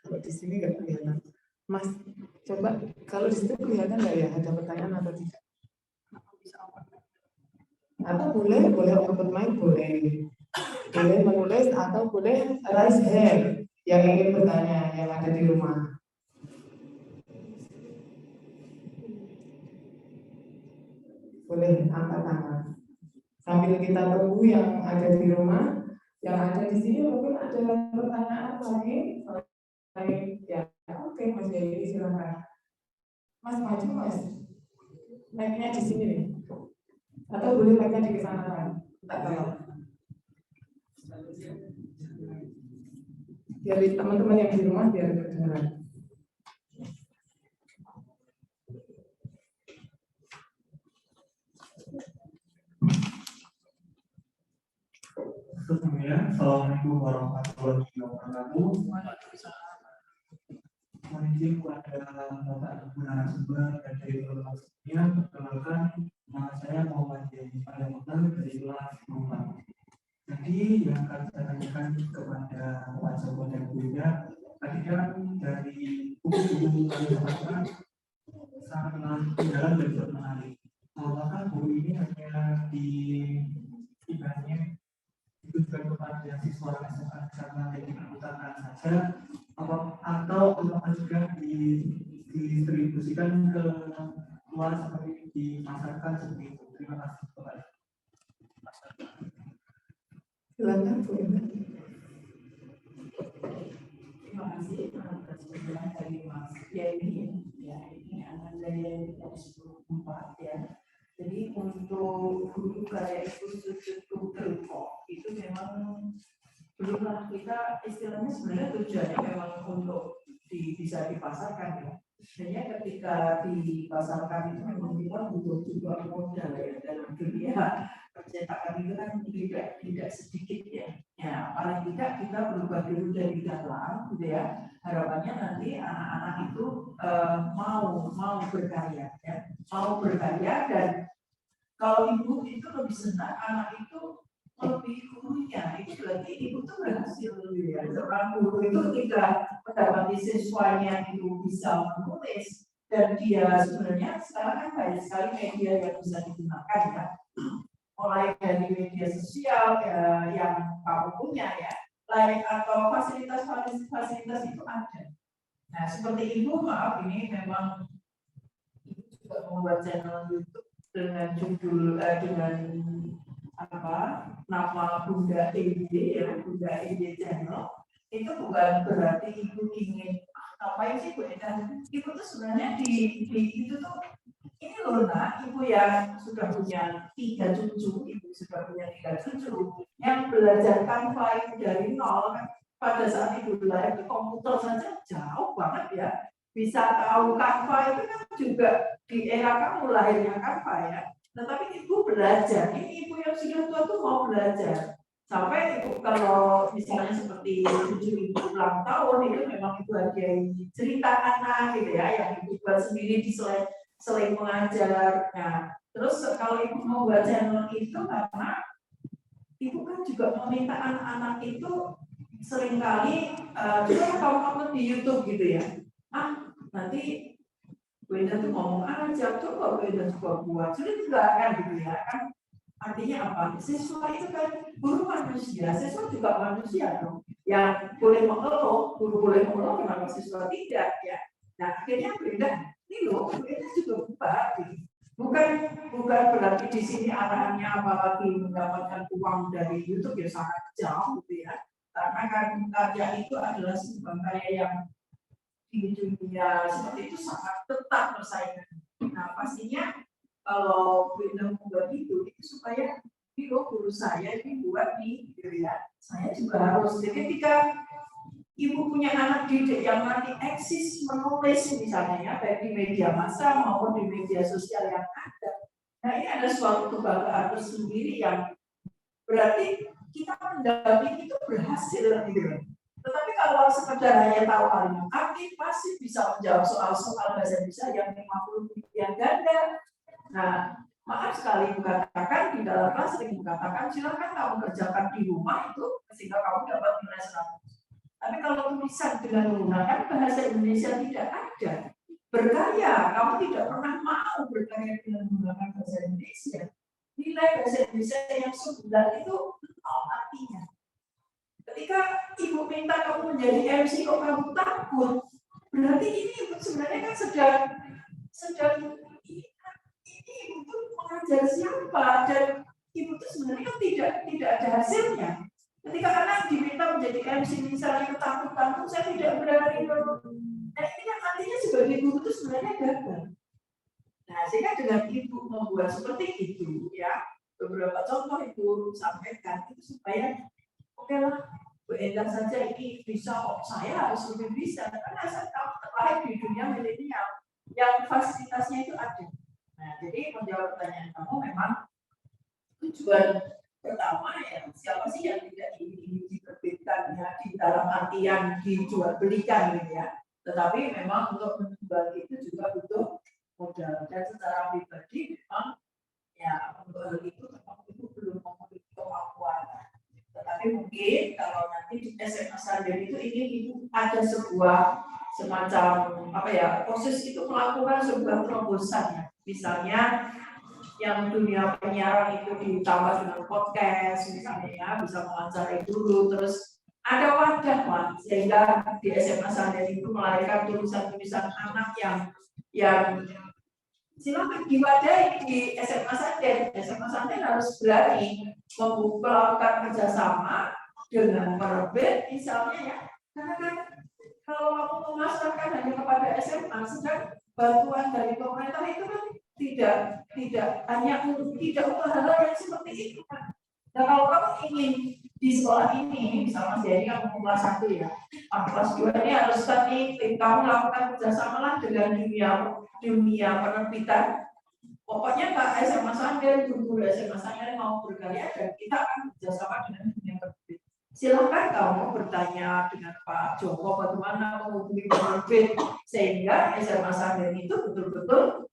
kalau di sini nggak kelihatan. Mas, coba kalau di situ kelihatan nggak ya ada pertanyaan atau tidak? Atau boleh open mic, boleh menulis atau boleh raise hand yang ingin bertanya yang ada di rumah. Boleh angkat tangan. Sambil kita tunggu yang ada di rumah, yang ada di sini mungkin ada pertanyaan lagi. Ya, oke, Mas Yai, silakan. Mas maju, Mas. Mic-nya di sini nih. Atau boleh mic-nya di sana kan? Tak tahu. Biar teman-teman yang di rumah biar kedengaran. Assalamualaikum warahmatullahi wabarakatuh. Mohon izin kepada Bapak narasumber dari yang perkenalkan, nama saya Muhammad Jadi Pandang dari kelas 4. Jadi yang akan saya tanyakan kepada Pak Joko dan Bu Ida, tadi kan dari buku kami dapatkan sangat dalam dan menarik. Apakah buku ini hanya ibaratnya ditujukan kepada siswa SMA karena diperputarkan saja, atau apakah juga didistribusikan ke luar seperti dipasarkan seperti itu? Terima kasih kepada. Silakan Bu Ina. Terima kasih atas pertanyaan dari Mas Yeni. Ya, ini anak saya dari 10.4 ya. Jadi untuk guru karya khusus Google itu memang belumlah kita istilahnya sebenarnya tujuannya memang untuk bisa dipasarkan ya. Sebenarnya ketika dipasarkan itu memang kita butuh juga modal ya dalam dunia percetakan itu kan tidak sedikit ya. Ya paling tidak kita berubah dulu dari dalam gitu ya. Harapannya nanti anak-anak itu mau berkarya ya, mau berkarya. Dan kalau ibu itu lebih senang anak itu lebih gurunya, itu berarti ibu itu berhasil ya. Seorang guru itu ketika mendapati siswanya itu bisa menulis dan dia sebenarnya sekarang kan banyak sekali media yang bisa digunakan ya, mulai dari media sosial ya, yang kamu punya ya, like atau fasilitas itu ada. Nah seperti ibu, maaf ini memang ibu juga membuat channel YouTube dengan judul dengan nama Bunda ED ya, Bunda ED channel. Itu bukan berarti ibu ingin ngapain sih Bu Eda. Ibu tuh sebenarnya di itu tuh ini loh nak, ibu yang sudah punya 3 cucu, ibu sudah punya 3 cucu yang belajar Canva itu dari nol kan. Pada saat ibu belajar di komputer saja jauh banget ya. Bisa tahu Canva itu kan juga di era kamu lahirnya Canva ya. Tetapi ibu belajar, ini ibu yang sudah tua tuh mau belajar. Sampai ibu kalau misalnya seperti cucu ibu ulang tahun itu memang ibu hadiahi cerita anak gitu ya, yang ibu buat sendiri di selain mengajar. Nah, terus kalau ibu mau buat channel itu karena ibu kan juga meminta anak-anak itu seringkali juga kamu di YouTube gitu ya. Nanti Bu Eda tuh ngomong aja, coba Bu Eda coba buat, sudah juga kan gitu ya kan. Artinya apa? Siswa itu kan guru manusia, siswa juga manusia dong. Yang boleh mengeluh, guru boleh mengeluh, kenapa siswa tidak ya? Nah akhirnya Bu Eda, ini loh, Bu Eda juga buka. Bukan berarti di sini arahannya apalagi mendapatkan uang dari YouTube ya sangat jauh gitu ya. Karena kan karya itu adalah sebuah karya yang di dunia seperti itu sangat ketat persaingan. Nah pastinya kalau Bu Eda membuat itu supaya guru saya ini buat nih, gitu ya. Saya juga harus. Jadi ketika ibu punya anak didik yang nanti eksis menulis misalnya ya, baik di media massa maupun di media sosial yang ada. Nah ini ada suatu kebanggaan tersendiri yang berarti kita mendampingi itu berhasil gitu. Tetapi kalau sekedar hanya tahu kalimat aktif, pasti bisa menjawab soal-soal bahasa Indonesia yang 50 yang ganda. Nah, maaf sekali mengatakan di dalam kelas sering mengatakan silakan kamu kerjakan di rumah itu sehingga kamu dapat nilai 100. Tapi kalau tulisan dengan menggunakan bahasa Indonesia tidak ada. Berkarya, kamu tidak pernah mau berkarya dengan menggunakan bahasa Indonesia. Nilai bahasa Indonesia yang 9 itu artinya. Ketika ibu minta kamu menjadi MC kok kamu takut, berarti ini sebenarnya kan sedang ini ibu tuh mengajar siapa, dan ibu tuh sebenarnya kan tidak ada hasilnya. Ketika anak diminta menjadi MC misalnya ketakutan, saya tidak berani. Nah ini kan artinya sebagai guru itu sebenarnya gagal. Nah sehingga dengan ibu membuat seperti itu ya, beberapa contoh ibu sampaikan itu supaya oke lah, Bu Eda saja ini bisa kok, saya harus lebih bisa karena saya terlahir di dunia milenial yang fasilitasnya itu ada. Nah, jadi menjawab pertanyaan kamu memang tujuan pertama ya siapa sih yang tidak ingin diterbitkan ya di dalam artian dijual belikan gitu ya. Tetapi memang untuk menjual itu juga butuh modal. Dan secara pribadi memang ya untuk hal itu memang ibu belum memiliki kemampuan. Tetapi mungkin kalau nanti di SMA Sarden itu ini ada sebuah semacam apa ya, proses itu melakukan sebuah terobosan ya. Misalnya yang dunia penyiaran itu ditambah dengan podcast misalnya ya, bisa mewawancarai dulu, terus ada wadah Pak, sehingga di SMA Sarden itu melahirkan tulisan-tulisan anak yang silakan diwadahi di SMA Sarden. SMA Sarden harus berani melakukan kerjasama dengan penerbit misalnya ya, karena kan kalau kamu memasarkan hanya kepada SMA, sedang bantuan dari pemerintah itu kan tidak hanya untuk hal-hal yang seperti itu kan. Nah kalau kamu ingin di sekolah ini, misalnya Mas Yadi kamu kelas 1 ya, kelas 2 ini harus tadi kamu lakukan kerjasamalah dengan dunia penerbitan. Pokoknya Pak SMA Sarden, guru SMA Sarden mau berkarya dan kita akan kerjasama dengan dunia penerbit. Silakan kamu bertanya dengan Pak Joko bagaimana menghubungi penerbit sehingga SMA Sarden itu betul-betul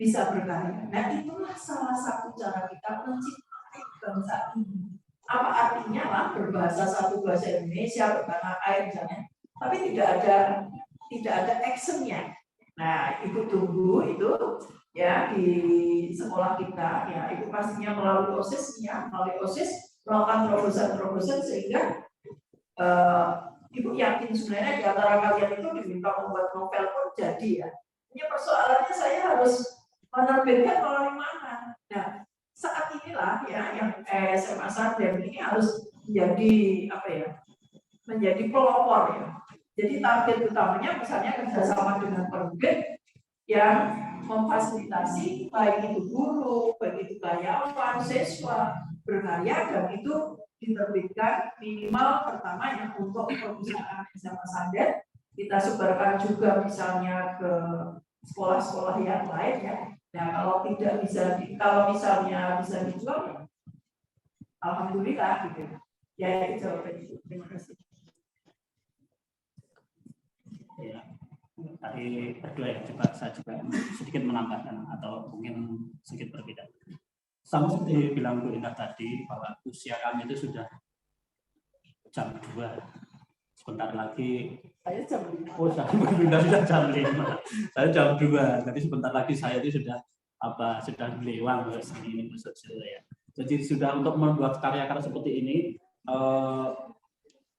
bisa berkarya. Nah itulah salah satu cara kita menciptakan bangsa ini. Apa artinya lah berbahasa satu bahasa Indonesia bertanah air misalnya, tapi tidak ada actionnya. Nah ibu tunggu itu ya di sekolah kita ya, itu pastinya melalui OSIS-nya, melalui OSIS melakukan terobosan-terobosan sehingga ibu yakin sebenarnya di antara kalian itu diminta membuat novel pun jadi ya. Ini persoalannya saya harus menerbitkan melalui mana. Nah saat inilah ya yang SMA Sarden ini harus menjadi apa ya, menjadi pelopor ya. Jadi target utamanya misalnya kerjasama dengan penerbit yang memfasilitasi baik itu guru, baik itu karyawan, siswa berkarya dan itu diterbitkan minimal pertama ya untuk perusahaan SMA Sarden. Kita sebarkan juga misalnya ke sekolah-sekolah yang lain ya. Nah kalau tidak bisa, kalau misalnya bisa dijual, alhamdulillah gitu. Ya itu jawaban itu. Terima kasih. Ya, tadi berdua ya, coba saya juga sedikit menambahkan atau mungkin sedikit berbeda. Sama seperti bilang Bu Indah tadi bahwa usia kami itu sudah jam 2. Sebentar lagi Saya jam 5. Oh, sudah jam 5. Saya jam 2. Jadi sebentar lagi saya itu sudah melewang ini masuk ya. Jadi sudah untuk membuat karya-karya seperti ini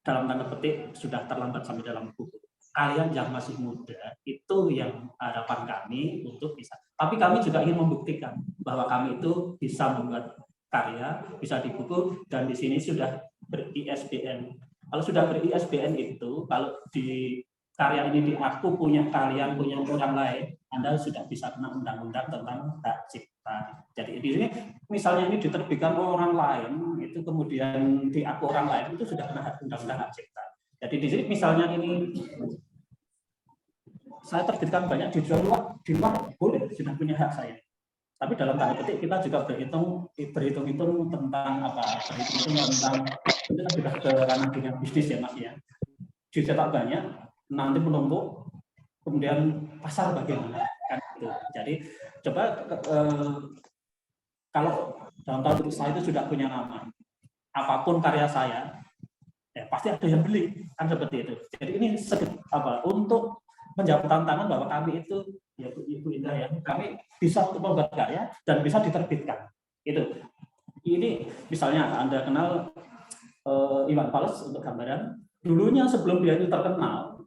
dalam tanda petik sudah terlambat sampai dalam buku. Kalian yang masih muda itu yang harapan kami untuk bisa. Tapi kami juga ingin membuktikan bahwa kami itu bisa membuat karya, bisa di buku dan di sini sudah ber-ISBN. Kalau sudah ber-ISBN itu, kalau di karya ini aku punya kalian, punya orang lain, Anda sudah bisa kena undang-undang tentang hak cipta. Jadi di sini misalnya ini diterbitkan orang lain, itu kemudian di aku orang lain itu sudah kena undang-undang hak cipta. Jadi di sini misalnya ini saya terbitkan banyak di luar boleh sudah punya hak saya. Tapi dalam tanda petik kita juga berhitung-hitung tentang apa? Berhitung tentang itu kan sudah ke ranah dunia bisnis ya Mas ya. Dicetak banyak, nanti menumpuk, kemudian pasar bagaimana kan itu. Jadi coba kalau dalam tanda petik saya itu sudah punya nama, apapun karya saya, ya pasti ada yang beli kan seperti itu. Jadi ini untuk menjawab tantangan bahwa kami itu ya Ibu Indah ya, kami bisa untuk membuat karya dan bisa diterbitkan. Itu. Ini misalnya Anda kenal Iwan Fals untuk gambaran. Dulunya sebelum dia itu terkenal,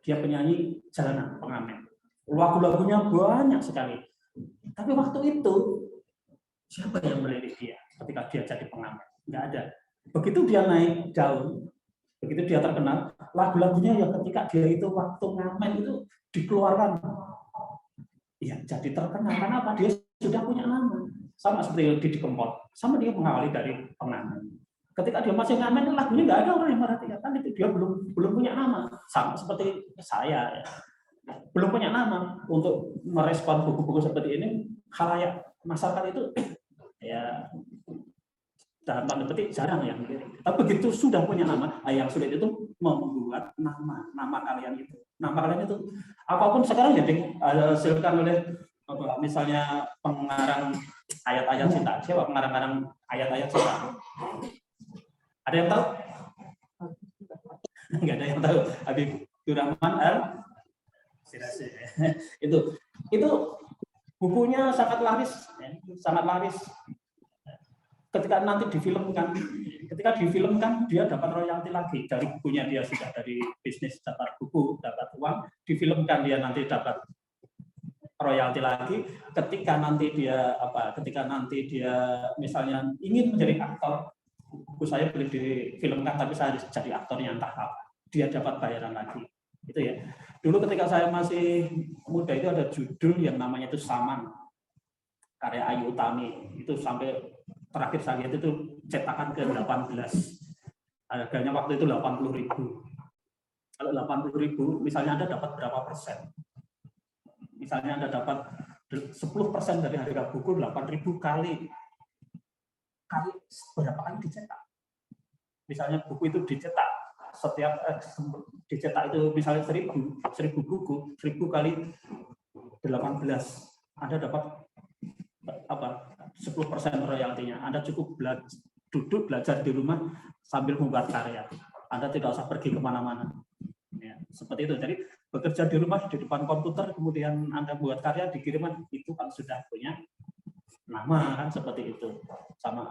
dia penyanyi jalanan, pengamen. Lagu-lagunya banyak sekali. Tapi waktu itu siapa yang melirik dia ketika dia jadi pengamen? Nggak ada. Begitu dia naik daun, begitu dia terkenal, lagu-lagunya ya ketika dia itu waktu ngamen itu dikeluarkan, ya jadi terkenal karena apa? Dia sudah punya nama. Sama seperti Didi Kempot, sama dia mengawali dari pengamen. Ketika dia masih ngamen, lagunya nggak ada orang yang merhatikan, itu dia belum punya nama. Sama seperti saya, ya. Belum punya nama untuk merespon buku-buku seperti ini. Khalayak masyarakat itu ya dalam tanda petik jarang yang lirik. Tapi begitu sudah punya nama, yang sulit itu membuat nama kalian itu. Nama kalian itu apapun sekarang ya dihasilkan oleh misalnya pengarang ayat-ayat cinta. Siapa pengarang ayat-ayat cinta? Ada yang tahu? Enggak ada yang tahu. Habibur Rahman Al-Shirazi. Itu bukunya sangat laris, sangat laris. Ketika nanti difilmkan dia dapat royalti lagi dari bukunya, dia sudah dari bisnis dapat buku, dapat uang, difilmkan dia nanti dapat royalti lagi. Ketika nanti dia misalnya ingin menjadi aktor, buku saya boleh difilmkan tapi saya harus jadi aktornya entah apa, dia dapat bayaran lagi. Itu ya. Dulu ketika saya masih muda itu ada judul yang namanya itu Saman, karya Ayu Utami, itu sampai terakhir saya lihat itu cetakan ke-18. Harganya waktu itu 80.000. Kalau 80.000, misalnya Anda dapat berapa persen? Misalnya Anda dapat 10% dari harga buku, 8.000 kali berapa kali dicetak? Misalnya buku itu dicetak, setiap dicetak itu misalnya 1000 buku, 1000 kali 18, Anda dapat apa? 10% royaltinya. Anda cukup duduk belajar di rumah sambil membuat karya. Anda tidak usah pergi kemana-mana. Ya, seperti itu. Jadi bekerja di rumah di depan komputer, kemudian Anda buat karya dikirimkan, itu kan sudah punya nama kan, seperti itu. Sama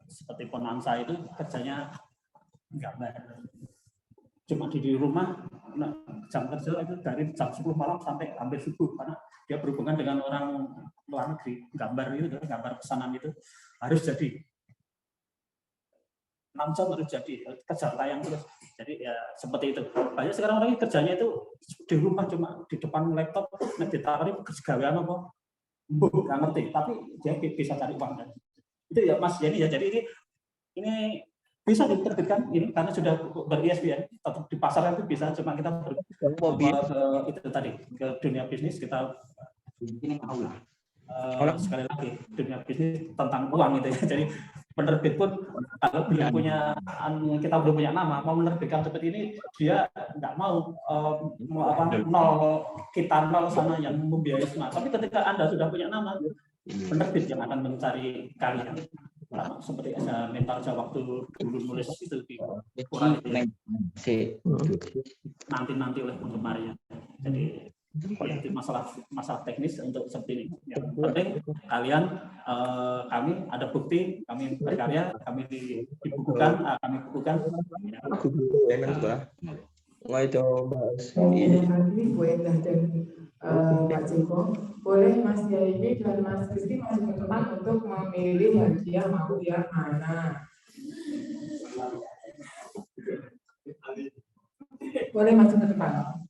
seperti Ponansa itu kerjanya gambar. Cuma di rumah, jam kerja itu dari jam 10 malam sampai hampir subuh, karena dia berhubungan dengan orang luar negeri. Gambar itu, gambar pesanan itu harus jadi 6 jam harus jadi, kejar tayang terus. Jadi ya seperti itu. Banyak sekarang orang kerjanya itu di rumah, cuma di depan laptop, ditarik kesegawean apa, nggak ngerti. Tapi dia bisa cari uang kan. Itu ya Mas Yeni ya. Jadi ini bisa diterbitkan ini karena sudah ber-ISBN, tetap di pasar itu bisa, cuma kita itu tadi ke dunia bisnis kita ini mau sekali lagi dunia bisnis tentang uang itu ya. Jadi penerbit pun kalau belum punya, kita belum punya nama, mau menerbitkan seperti ini dia nggak mau nol sana yang membiayai semua. Tapi ketika Anda sudah punya nama, penerbit yang akan mencari kalian. Seperti ada mentalnya waktu dulu nulis itu di nanti oleh penggemarnya. Jadi itu masalah teknis untuk seperti ini. Yang penting kalian, kami ada bukti, kami berkarya, kami dibukukan, kami bukukan. Mulai coba ini Bu Endah dan Pak Joko, boleh Mas Yaini dan Mas Kristi masuk ke depan untuk memilih hadiah mau yang mana. Boleh masuk ke depan.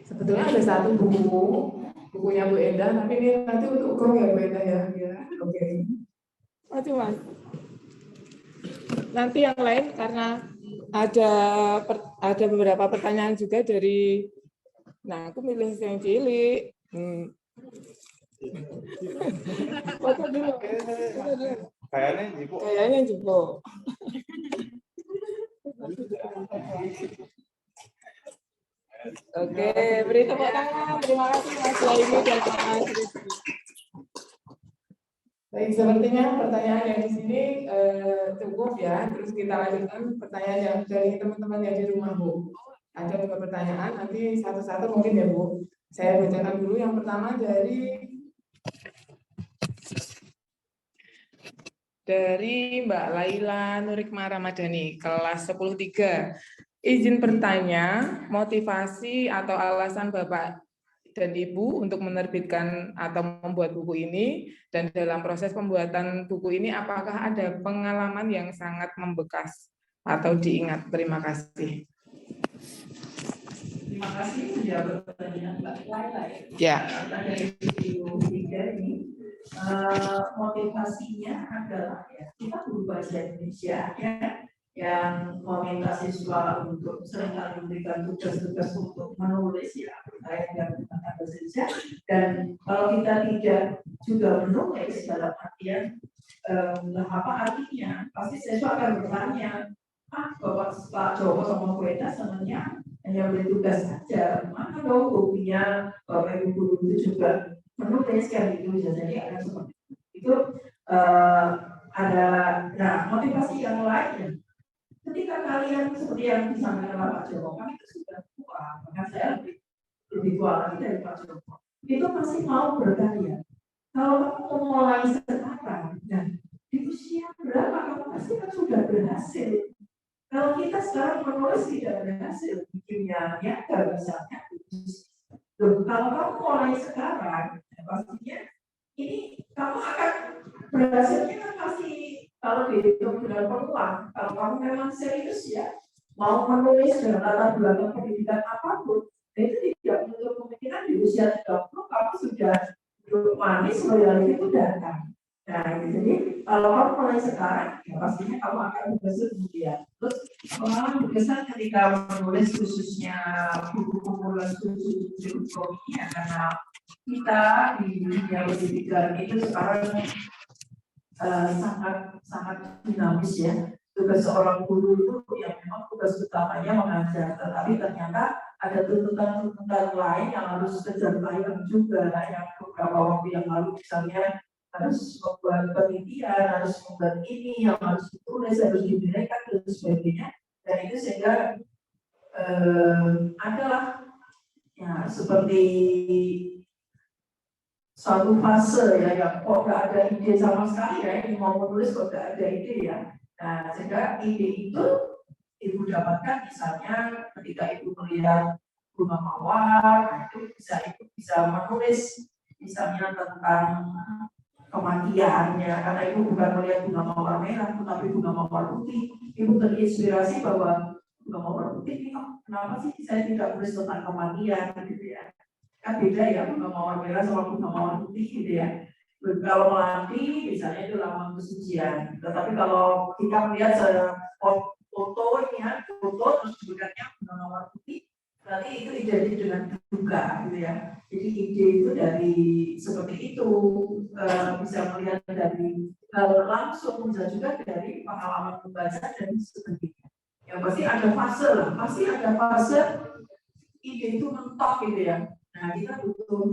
Sebetulnya ada satu bukunya Bu Endah, tapi ini nanti untuk gong ya Bu Endah ya. Oke. Maju Mas. Nanti yang lain karena ada beberapa pertanyaan juga dari, nah aku milih yang cilik. Foto dulu. Kayaknya Jipo. Oke, beri tepuk tangan. Terima kasih Mas Yaini dan Mas Rizky. Baik, sepertinya pertanyaan yang di sini cukup ya. Terus kita lanjutkan pertanyaan yang dari teman-teman yang di rumah, Bu. Ada beberapa pertanyaan, nanti satu-satu mungkin ya, Bu. Saya bacakan dulu. Yang pertama dari Mbak Laila Nurikma Ramadhani, kelas 10-3. Izin bertanya, motivasi atau alasan Bapak dan Ibu untuk menerbitkan atau membuat buku ini, dan dalam proses pembuatan buku ini apakah ada pengalaman yang sangat membekas atau diingat? Terima kasih. Terima kasih sudah bertanya Mbak Laila Ya. Dari video 3 ini motivasinya adalah ya, kita guru bahasa Indonesia ya, yang meminta siswa untuk seringkali memberikan tugas-tugas untuk menulis ya terkait dengan bahasa Indonesia, dan kalau kita tidak juga menulis dalam artian apa artinya, pasti siswa akan bertanya Pak Joko sama Bu Eda sebenarnya hanya beri tugas saja. Mana dong hobinya Bapak Ibu guru itu juga menulis kan itu bisa jadi ada seperti itu. Ada, nah motivasi yang lain. Ketika kalian seperti yang disampaikan Pak Joko, kan itu sudah tua, maka saya lebih tua lagi dari Pak Joko. Itu pasti mau berkarya. Kalau kamu mulai sekarang, dan di usia berapa kamu pasti kan sudah berhasil. Kalau kita sekarang menulis tidak berhasil, bikinnya nyata misalnya. Kalau kamu mulai sekarang, pastinya ini kamu akan berhasilnya kan pasti kalau dihitung dengan peluang. Kalau kamu memang serius ya, mau menulis dengan latar belakang pendidikan apapun, itu tidak menutup kemungkinan di usia 30 kamu sudah duduk manis, loyalitas itu datang. Nah, jadi kalau kamu mulai sekarang, ya pastinya kamu akan berhasil kemudian. Terus pengalaman berkesan ketika menulis khususnya buku kumpulan khusus ekonomi ya, karena kita di dunia pendidikan itu sekarang sangat dinamis ya. Tugas seorang guru itu yang memang tugas utamanya mengajar, tetapi ternyata ada tuntutan-tuntutan lain yang harus kejar tayang juga. Yang beberapa waktu yang lalu misalnya harus membuat penelitian, harus membuat ini, yang harus ditulis, harus diberikan dan sebagainya. Dan itu sehingga adalah ya seperti suatu fase ya yang kok nggak ada ide sama sekali ya, ini mau menulis kok nggak ada ide ya. Nah, sehingga ide itu ibu dapatkan misalnya ketika ibu melihat bunga mawar, itu ibu bisa menulis misalnya tentang kematiannya, karena ibu bukan melihat bunga mawar merah, tetapi bunga mawar putih. Ibu terinspirasi bahwa bunga mawar putih ini kenapa sih saya tidak menulis tentang kematian gitu ya. Kan beda ya bunga mawar merah sama bunga mawar putih gitu ya. Kalau melati misalnya itu lambang kesucian, tetapi kalau kita melihat foto ini ya, foto terus bukannya bunga mawar putih, berarti itu identik dengan duka gitu ya. Jadi ide itu dari seperti itu, bisa melihat dari langsung, bisa juga dari pengalaman membaca dan sebagainya. Ya pasti ada fase lah, pasti ada fase ide itu mentok gitu ya. Nah, kita butuh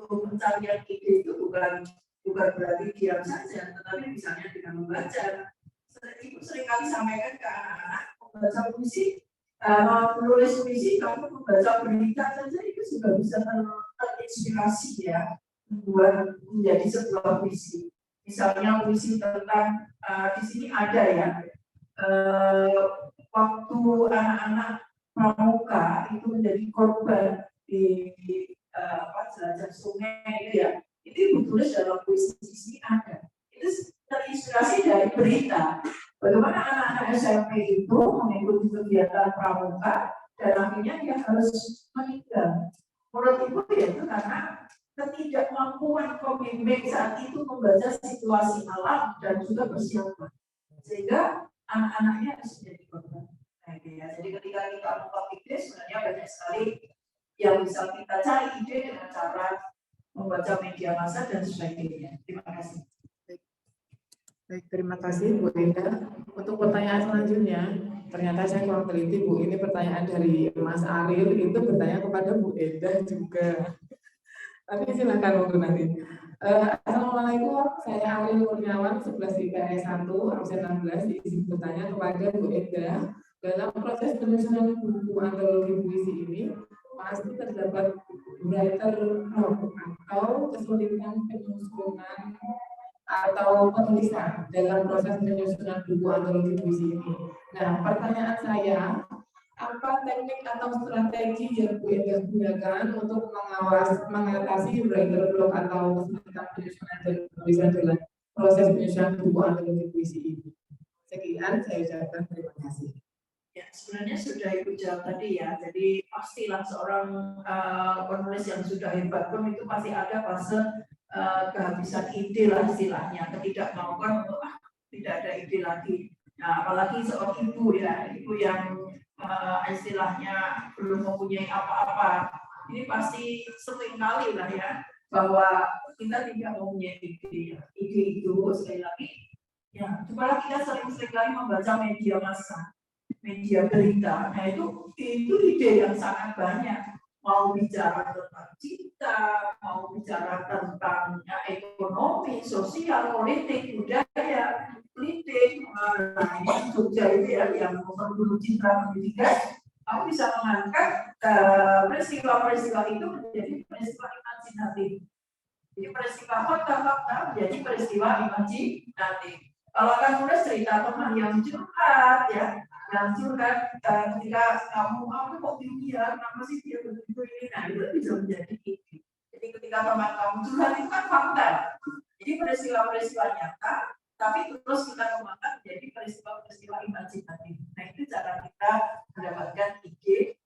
pencarian ide itu bukan berarti diam saja, tetapi misalnya dengan membaca. Ibu seringkali sampaikan ke anak-anak, membaca puisi, menulis puisi, kamu membaca berita saja itu juga bisa terinspirasi ya, membuat menjadi sebuah puisi. Misalnya puisi tentang di sini ada ya, waktu anak-anak pramuka itu menjadi korban di jelajah sungai itu ya, itu ibu tulis dalam puisi di sini ada. Itu terinspirasi dari berita bagaimana anak-anak SMP itu mengikuti kegiatan pramuka dan akhirnya dia harus meninggal. Menurut ibu ya itu karena ketidakmampuan pembimbing saat itu membaca situasi alam dan juga persiapan, sehingga anak-anaknya harus menjadi korban. Ya, jadi ketika kita membuat ide sebenarnya banyak sekali yang bisa kita cari ide dengan cara membaca media massa dan sebagainya. Terima kasih. Baik, terima kasih Bu Enda. Untuk pertanyaan selanjutnya, ternyata saya kurang teliti Bu, ini pertanyaan dari Mas Ariel, itu bertanya kepada Bu Enda juga. Tapi silakan untuk nanti. Assalamualaikum, saya Ariel Kurniawan, 11 IPS 1, absen 16, izin bertanya kepada Bu Enda. Dalam proses penyusunan buku antologi puisi ini, pasti terdapat writer atau kesulitan penyusunan atau penulisan dalam proses penyusunan buku antologi puisi ini. Nah, pertanyaan saya, apa teknik atau strategi yang Bu Enda gunakan untuk mengatasi writer block atau kesulitan penyusunan dan penulisan dalam proses penyusunan buku antologi puisi ini? Sekian, saya ucapkan terima kasih. Ya, sebenarnya sudah Ibu jawab tadi ya. Jadi pastilah seorang penulis yang sudah hebat pun itu pasti ada fase kehabisan ide lah istilahnya, ketidakmauan untuk tidak ada ide lagi. Nah, apalagi seorang ibu ya, ibu yang istilahnya belum mempunyai apa-apa. Ini pasti sering kali lah ya bahwa kita tidak mempunyai ide. Ide itu sekali lagi Ya, cuma kita sering-sering kali membaca media massa, media berita. Nah itu ide yang sangat banyak. Mau bicara tentang cinta, mau bicara tentang ekonomi, sosial, politik, budaya, politik. Nah ini Jogja itu ya yang memperluas citra pendidikan. Kamu bisa mengangkat peristiwa-peristiwa itu menjadi peristiwa imajinatif. Jadi peristiwa fakta-fakta menjadi peristiwa imajinatif. Kalau akan nulis cerita teman yang curhat, ya, yang curhat ketika kamu kok begini ya, kenapa sih dia begitu ini? Nah itu bisa menjadi ide. Jadi ketika teman kamu curhat itu kan fakta. Jadi peristiwa-peristiwa nyata, tapi terus kita kembangkan menjadi peristiwa-peristiwa imajinatif. Nah itu cara kita mendapatkan ide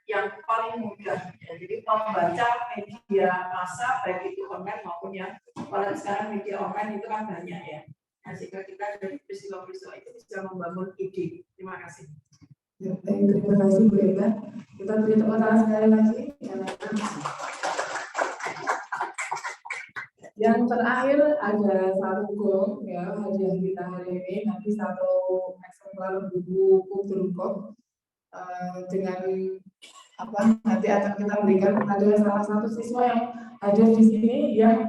yang paling mudah. Ya. Jadi membaca media massa baik itu online maupun yang apalagi sekarang media online itu kan banyak ya. Nah, sehingga kita dari peristiwa-peristiwa itu bisa membangun ide. Terima kasih. Ya, terima kasih Bu Enda. Kita beri tepuk tangan sekali lagi. Yang terakhir ada satu gong ya hadiah kita hari ini, nanti satu eksemplar buku Kulturkop dengan apa nanti akan kita berikan kepada salah satu siswa yang ada di sini yang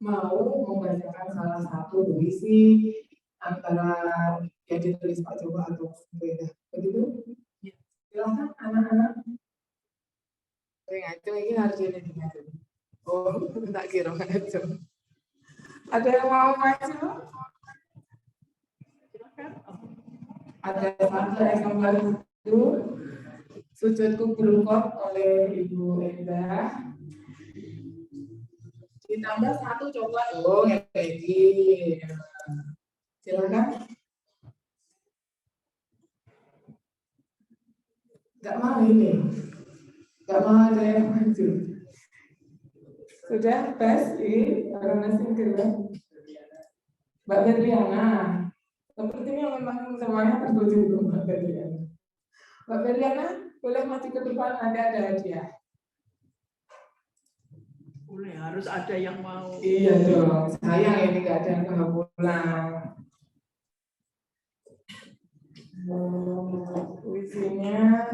mau membacakan salah satu puisi antara yang ditulis Pak Joko atau berbeda. Begitu? Silakan anak-anak. Ngaco ini harus ini. Oh, tak kira ngaco. Ada yang mau ngaco? Silakan. Ada satu eksemplar buku Sujudku Kulturkop oleh Ibu Enda. Ditambah satu coba dong yang ini. Silakan. Enggak mau ini. Enggak mau ada yang maju. Sudah tes ini karena singkirnya. Mbak Berliana. Sepertinya memang semuanya tertuju Mbak Berliana. Mbak Berliana boleh maju ke depan, ada hadiah. Boleh, harus ada yang mau. Iya dong, sayang ini nggak ada yang mau pulang. Puisinya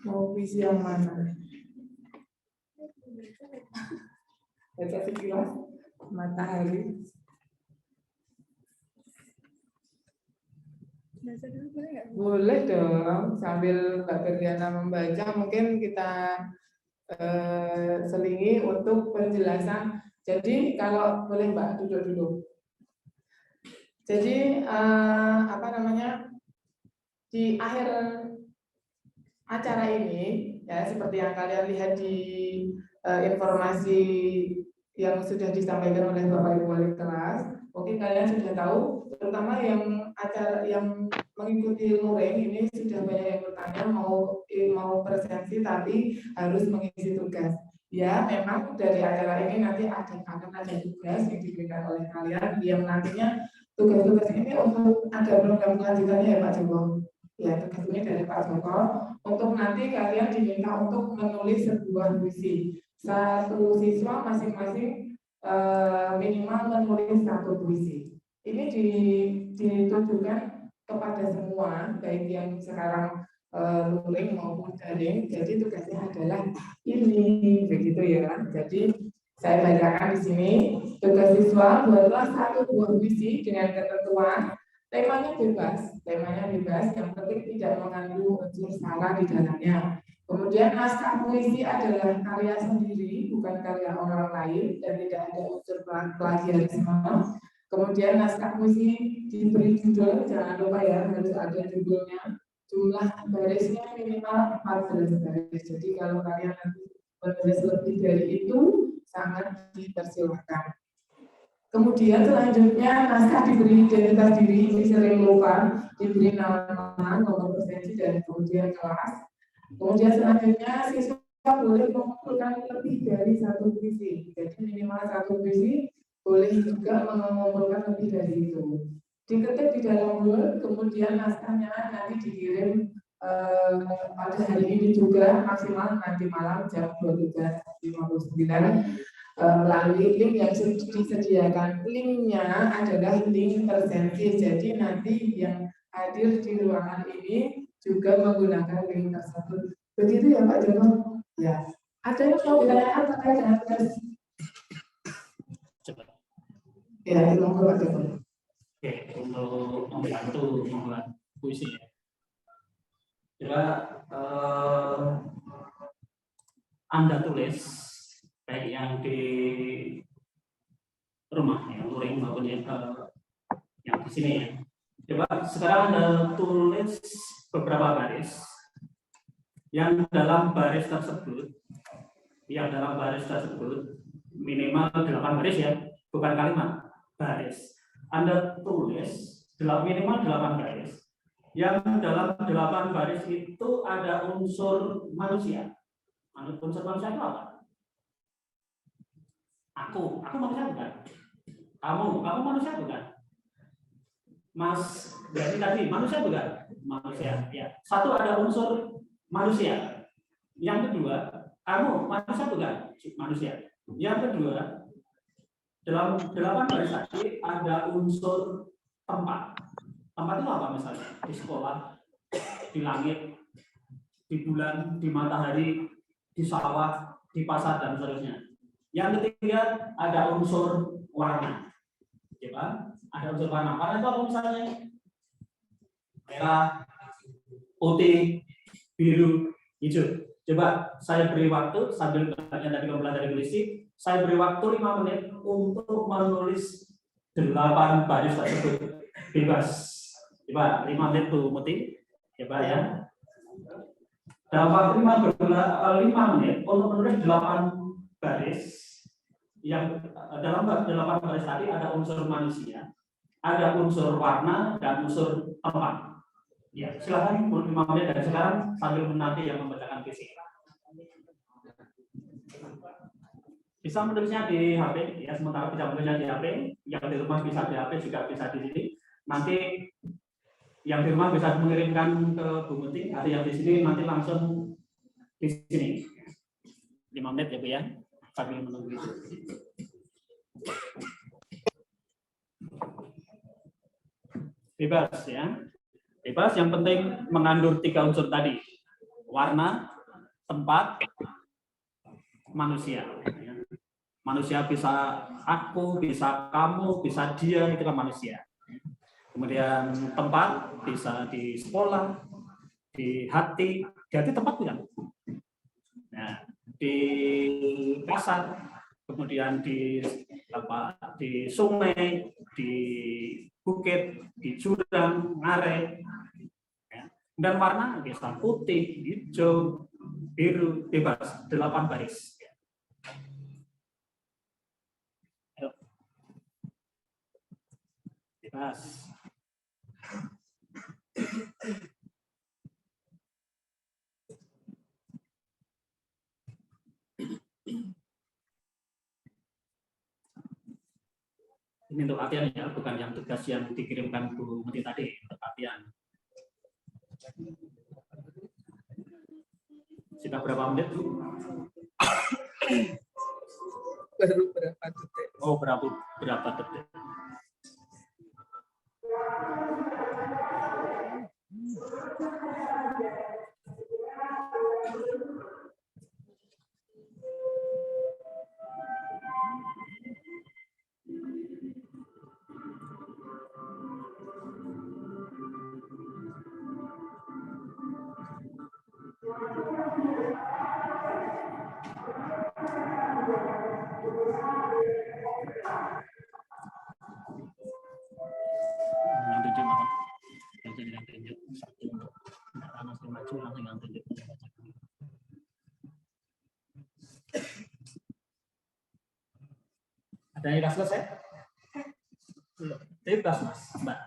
mau puisi yang mana? Baca sekilas Matahari. Boleh dong, sambil Mbak Berliana membaca mungkin kita selingi untuk penjelasan. Jadi kalau boleh Mbak duduk dulu. Jadi apa namanya di akhir acara ini ya seperti yang kalian lihat di informasi yang sudah disampaikan oleh Bapak Ibu Wali kelas, mungkin kalian sudah tahu, terutama yang acara yang mengikuti luring ini sudah banyak yang bertanya mau presensi tapi harus mengisi tugas. Ya, memang dari acara ini nanti akan ada tugas yang diberikan oleh kalian yang nantinya tugas-tugas ini untuk ada program kelanjutannya ya Pak Joko. Ya, tugas ini dari Pak Joko untuk nanti kalian diminta untuk menulis sebuah puisi. Satu siswa masing-masing minimal menulis satu puisi. Ini ditujukan kepada semua, baik yang sekarang luring maupun daring. Jadi tugasnya adalah ini, begitu ya. Jadi saya bacakan di sini. Tugas siswa buatlah satu buah puisi dengan ketentuan temanya bebas, yang penting tidak mengandung unsur sara di dalamnya. Kemudian naskah puisi adalah karya sendiri, bukan karya orang lain dan tidak ada unsur plagiarisme. Kemudian naskah puisi diberi judul, jangan lupa ya harus ada judulnya. Jumlah barisnya minimal 14 baris. Jadi kalau kalian nanti menulis lebih dari itu sangat dipersilakan. Kemudian selanjutnya naskah diberi identitas diri, ini sering lupa, diberi nama, nomor presensi dan kemudian kelas. Kemudian selanjutnya siswa boleh mengumpulkan lebih dari satu puisi. Jadi minimal satu puisi, boleh juga mengumpulkan lebih dari itu. Diketik di dalam Word, kemudian naskahnya nanti dikirim pada hari ini juga maksimal nanti malam jam 23.59. melalui link yang sudah disediakan. Linknya adalah link presensi, jadi nanti yang hadir di ruangan ini juga menggunakan link tersebut. Begitu ya Pak Jono? Ya. Ada yang mau bertanya terkait dengan tes? Ya, monggo Pak Jono. Oke, untuk membantu membuat puisi ya. Coba Anda tulis baik yang di rumah, yang luring maupun yang di sini ya. Coba sekarang Anda tulis beberapa baris. Yang dalam baris tersebut, minimal 8 baris ya, bukan kalimat, baris. Anda tulis minimal 8 baris. Yang dalam 8 baris itu ada unsur manusia. Unsur manusia itu apa? Aku manusia bukan? Kamu manusia bukan? Mas berarti tadi manusia bukan? Manusia. Ya. Satu ada unsur manusia. Yang kedua, kamu manusia bukan? Manusia. Yang kedua, dalam 8 baris tadi ada unsur tempat. Tempat itu apa misalnya? Di sekolah, di langit, di bulan, di matahari, di sawah, di pasar dan seterusnya. Yang ketiga ada unsur warna. Coba, ada unsur warna. Warna itu apa misalnya? Merah, putih, biru, hijau. Coba saya beri waktu sambil kalian tadi mempelajari puisi, saya beri waktu 5 menit untuk menulis 8 baris tersebut. Bebas. Coba 5 menit Bu Muti. Coba ya. Dalam waktu 5 menit untuk menulis 8 baris. Yang dalam 8 baris tadi ada unsur manusia, ada unsur warna dan unsur tempat. Ya, silakan 5 menit dari sekarang sambil menanti yang membacakan puisi. Bisa menulisnya di HP, ya sementara bisa menulisnya di HP, yang di rumah bisa di HP juga bisa di sini. Nanti yang di rumah bisa mengirimkan ke Bu Muti, ada yang di sini nanti langsung di sini. 5 menit ya Bu ya, sambil menunggu itu. Bebas ya. Bebas, yang penting mengandung 3 unsur tadi. Warna, tempat, manusia. Manusia bisa aku, bisa kamu, bisa dia, itu kan manusia. Kemudian tempat bisa di sekolah, di hati tempat bukan? Nah, di pasar, kemudian di sungai, di bukit, di jurang, ngarai. Dan warna bisa putih, hijau, biru, bebas, 8 baris. Bebas. Ini untuk latihan ya, bukan yang tugas yang dikirimkan Bu Muti tadi, untuk latihan. Sudah berapa menit, Bu? Baru berapa detik? Oh, berapa detik? Ada yang sudah selesai? Belum. Bebas Mas, Mbak.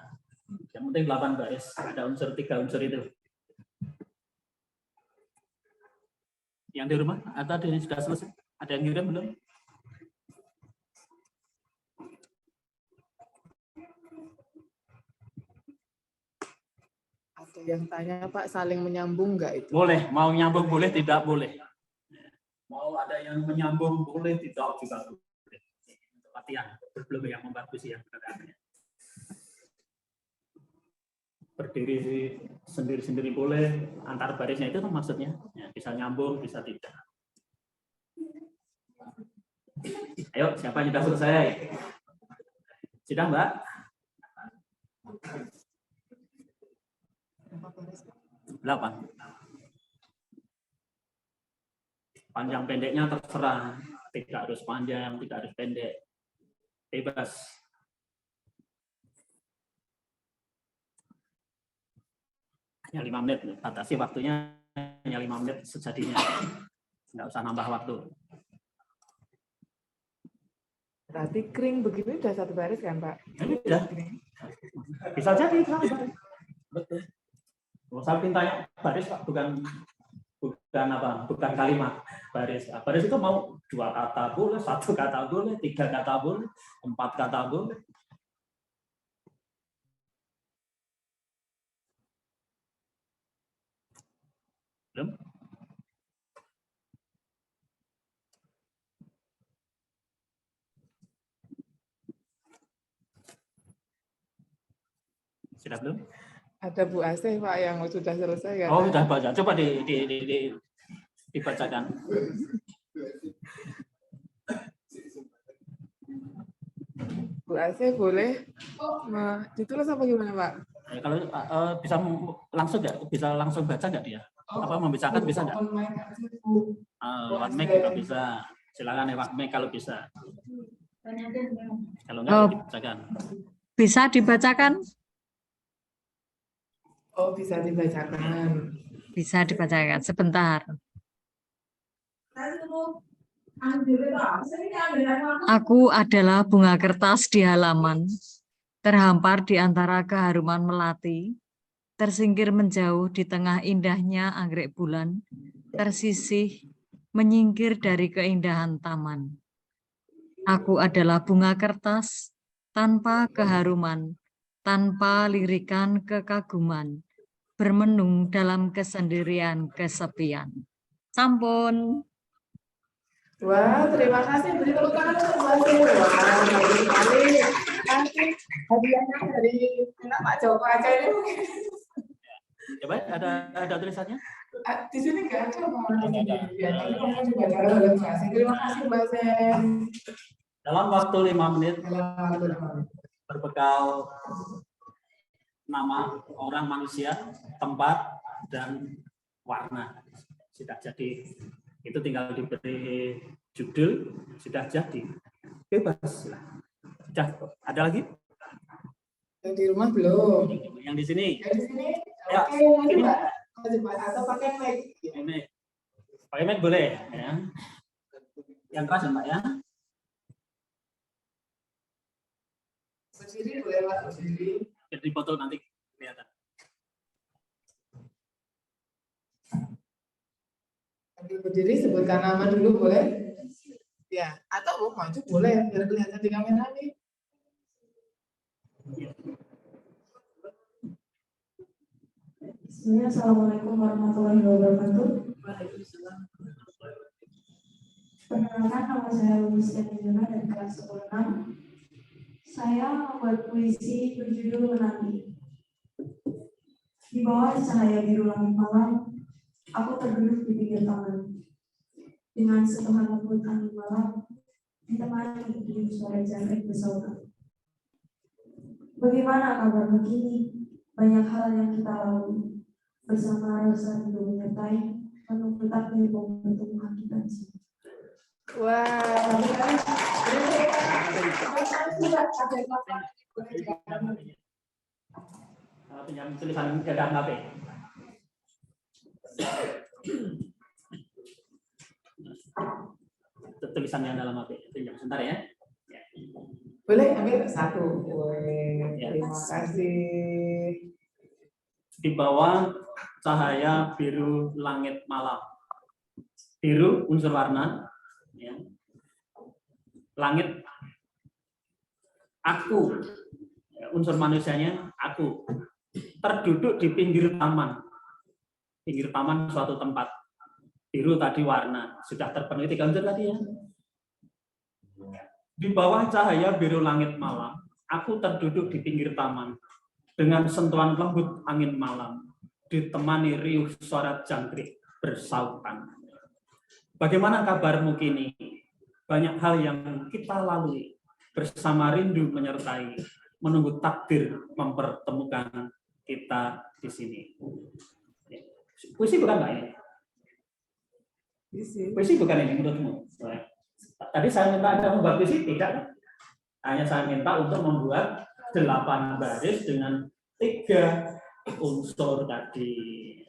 Yang penting 8 baris, ada 3 unsur itu. Yang di rumah atau ada yang sudah selesai? Ada yang ngirim belum? Ada yang tanya Pak, saling menyambung nggak itu? Boleh, mau nyambung boleh, tidak boleh. Mau ada yang yang menyambung boleh, tidak juga boleh. Untuk latihan, belum yang membagus yang benar. Berdiri sendiri-sendiri boleh, antar barisnya itu kan maksudnya. Ya, bisa nyambung, bisa tidak. Ayo, siapa yang sudah selesai? Sudah, Mbak? Berapa? Panjang pendeknya terserah, tidak harus panjang, tidak harus pendek, bebas. Hanya 5 menit, batasi waktunya hanya 5 menit sejadinya, nggak usah nambah waktu. Berarti kering begini udah 1 baris kan, Pak? Ini udah. Bisa jadi. Betul. Saya pintanya baris, Pak, bukan kalimat. Baris. Baris itu mau 2 kata boleh, 1 kata boleh, 3 kata boleh, 4 kata boleh. Belum? Sudah belum? Ada Bu Asih, Pak, yang sudah selesai kan? Oh, sudah baca. Coba dibacakan. Bu Asih boleh ditulis apa gimana, Pak? Kalau bisa langsung nggak? Bisa langsung baca nggak dia? Apa membacakan bisa nggak? Lewat mic juga bisa. Silakan lewat mic kalau bisa. Kalau nggak dibacakan. Bisa dibacakan? Oh, bisa dibacakan. Bisa dibacakan. Sebentar. Aku adalah bunga kertas di halaman, terhampar di antara keharuman melati, tersingkir menjauh di tengah indahnya anggrek bulan, tersisih menyingkir dari keindahan taman. Aku adalah bunga kertas tanpa keharuman, tanpa lirikan kekaguman, bermenung dalam kesendirian kesepian. Sampun. Wah, terima kasih. Beri tepuk tangan untuk Bu Asih. Wah, bagus sekali. Nanti hadiahnya dari Pak Joko aja ini. Coba ada tulisannya? Di sini nggak ada. Terima kasih, Bu Asih. Dalam waktu 5 menit, berbekal nama orang, manusia, tempat, dan warna. Sudah jadi. Itu tinggal diberi judul, sudah jadi. Bebas. Sudah. Ada lagi? Yang di rumah belum. Yang di sini? Yang di sini? Ya. Oke, Pak. Atau pakai mic? Pakai mic boleh. Ya. Yang keras ya, Mbak, ya? Berdiri boleh, Pak. Berdiri. Jadi botol nanti kelihatan. Sambil berdiri, sebutkan nama dulu boleh? Ya, atau maju boleh, biar kelihatan di kamera nih. Assalamualaikum warahmatullahi wabarakatuh. Perkenalkan, nama saya Lucia Nijuna dari kelas 10-6. Saya membuat puisi berjudul Menanti. Di bawah cahaya biru langit malam, aku terduduk di pinggir taman. Dengan setelah lembut angin malam, ditemani dengan suara jangkrik bersaudara. Bagaimana kabarmu kini? Banyak hal yang kita lalui. Bersama rasa rindu menyertai, menunggu takdir pertemuan kita di sini. Wah, Pinjam tulisan ke dalam HP. Tulisan yang dalam HP. Pinjam sebentar ya. boleh ambil satu. Boleh. Terima kasih. Di bawah cahaya biru langit malam. Biru unsur warna. Ya. Langit aku, unsur manusianya aku, terduduk di pinggir taman suatu tempat. Biru tadi warna, sudah terpenuhi 3 unsur tadi ya. Di bawah cahaya biru langit malam, aku terduduk di pinggir taman dengan sentuhan lembut angin malam, ditemani riuh suara jangkrik bersautan. Bagaimana kabarmu kini? Banyak hal yang kita lalui, bersama rindu menyertai, menunggu takdir mempertemukan kita di sini. Puisi bukan nggak ini? Puisi bukan ini menurutmu? Tadi saya minta Anda membuat puisi, tidak kan? Hanya saya minta untuk membuat 8 baris dengan 3 unsur tadi.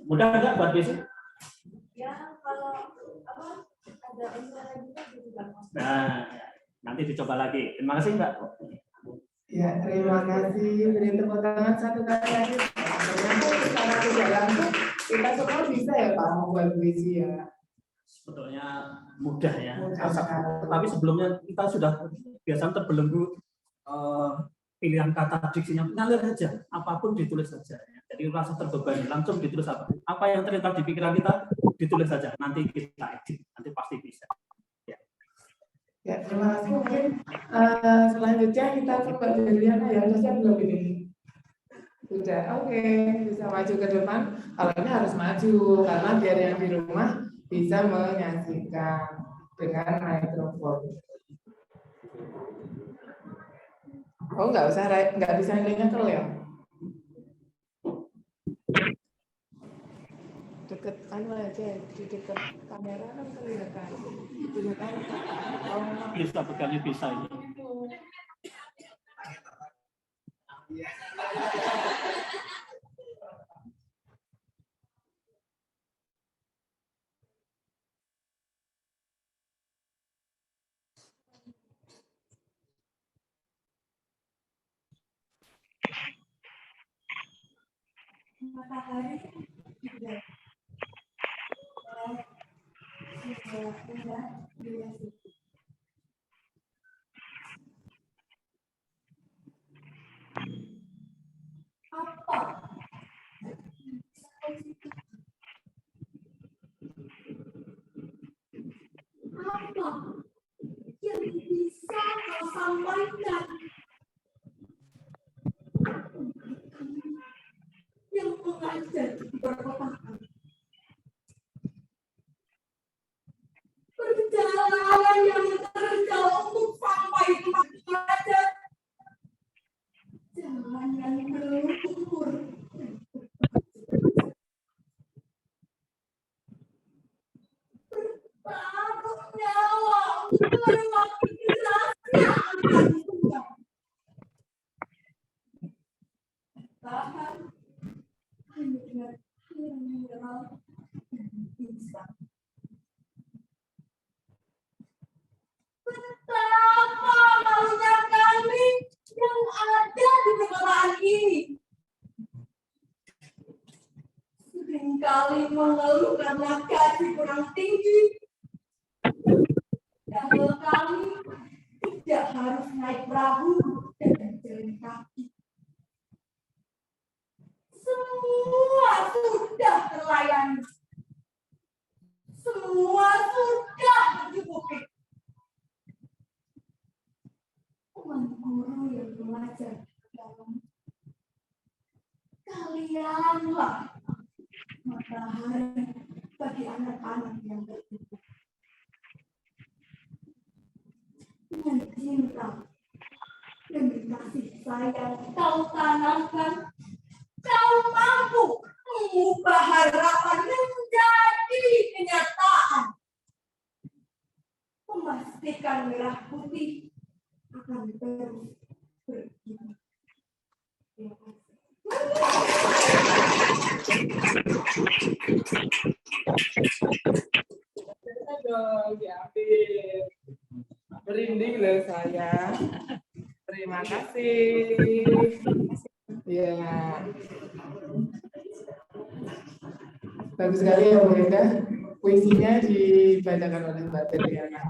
Mudah nggak buat puisi? Ya, kalau ada unsur juga juga. Nah, nanti dicoba lagi. Terima kasih Mbak. Ya, terima kasih. Beri tepuk tangan 1 kali lagi. Ternyata secara tidak langsung kita semua bisa ya Pak membuat puisi ya. Sebetulnya mudah ya. Mudah sekali. Tapi sebelumnya kita sudah biasa terbelenggu pilihan kata diksinya, ngalir saja, apapun ditulis saja. Jadi rasa terbebani, langsung ditulis apa yang terlintas di pikiran kita ditulis saja. Nanti kita edit, nanti pasti bisa. Ya, terima kasih. Mungkin selanjutnya kita ke Mbak Juliana ya. Sudah siap belum ini? Sudah, oke. Bisa maju ke depan. Kalau ini harus maju, karena biar yang di rumah bisa menyaksikan dengan mikrofon. Oh, nggak bisa nyekel ya? Deket aja, di deket kamera kan kelihatan. Bisa bekali bisa ini. Matahari sudah apa yang bisa kau sampaikan yang mengajar di perkotaan? Perjalanan yang terjal untuk sampai tempat belajar, jalan yang berlumpur, bertaruh nyawa untuk melewati derasnya angkatan tunggal. Tahan hanya dengan air mineral dan instan. Betapa malunya kami yang ada di perkotaan ini. Seringkali mengeluh karena gaji kurang tinggi. Dan kami tidak harus naik perahu dan berjalan kaki. Semua sudah terlayani. Semua sudah mencukupi. Tuan guru yang mengajar dalam, kalianlah matahari bagi anak-anak yang berguna. Dengan cinta demi kasih sayang kau tanamkan, kau mampu mengubah harapan menjadi kenyataan. Memastikan merah putih akan terus berkibar. Terima kasih. Merinding loh saya. Terima kasih. Ya. Bagus sekali ya Bu Enda. Puisinya dibacakan oleh Mbak Juliana.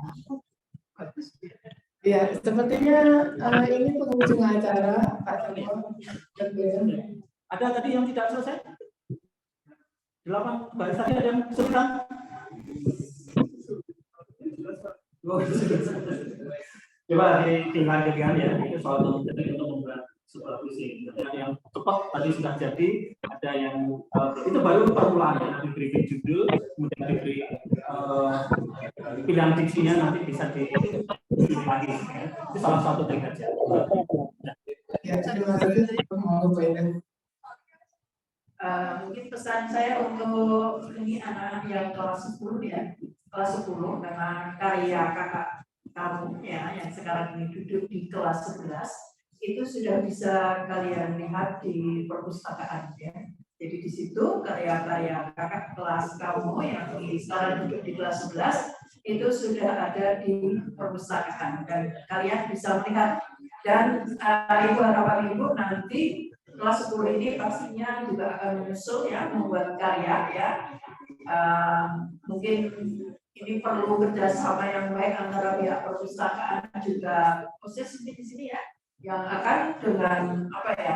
Ya, sepertinya ini penghujung acara Pak Samuel. Ada tadi yang tidak selesai? 8 baris tadi ada yang kesulitan? Coba dilanjutkan ya, itu soal jadi untuk membuat sebuah puisi. Yang cepat tadi sudah jadi, ada yang itu baru permulaan ya, diberi judul, kemudian diberi pilihan diksinya nanti bisa dipilih lagi. Ya. Itu salah satu trik aja. Ya, terima kasih. Mungkin pesan saya untuk ini anak-anak yang kelas 10 ya, kelas 10 memang karya kakak kamu ya yang sekarang ini duduk di kelas 11 itu sudah bisa kalian lihat di perpustakaan ya. Jadi di situ karya-karya kakak kelas kamu yang sekarang duduk di kelas 11 itu sudah ada di perpustakaan dan kalian bisa melihat dan ibu harapan ibu nanti kelas 10 ini pastinya juga akan menyusul ya membuat karya ya. Mungkin ini perlu kerjasama yang baik antara pihak perpustakaan juga proses di sini ya, yang akan dengan apa ya,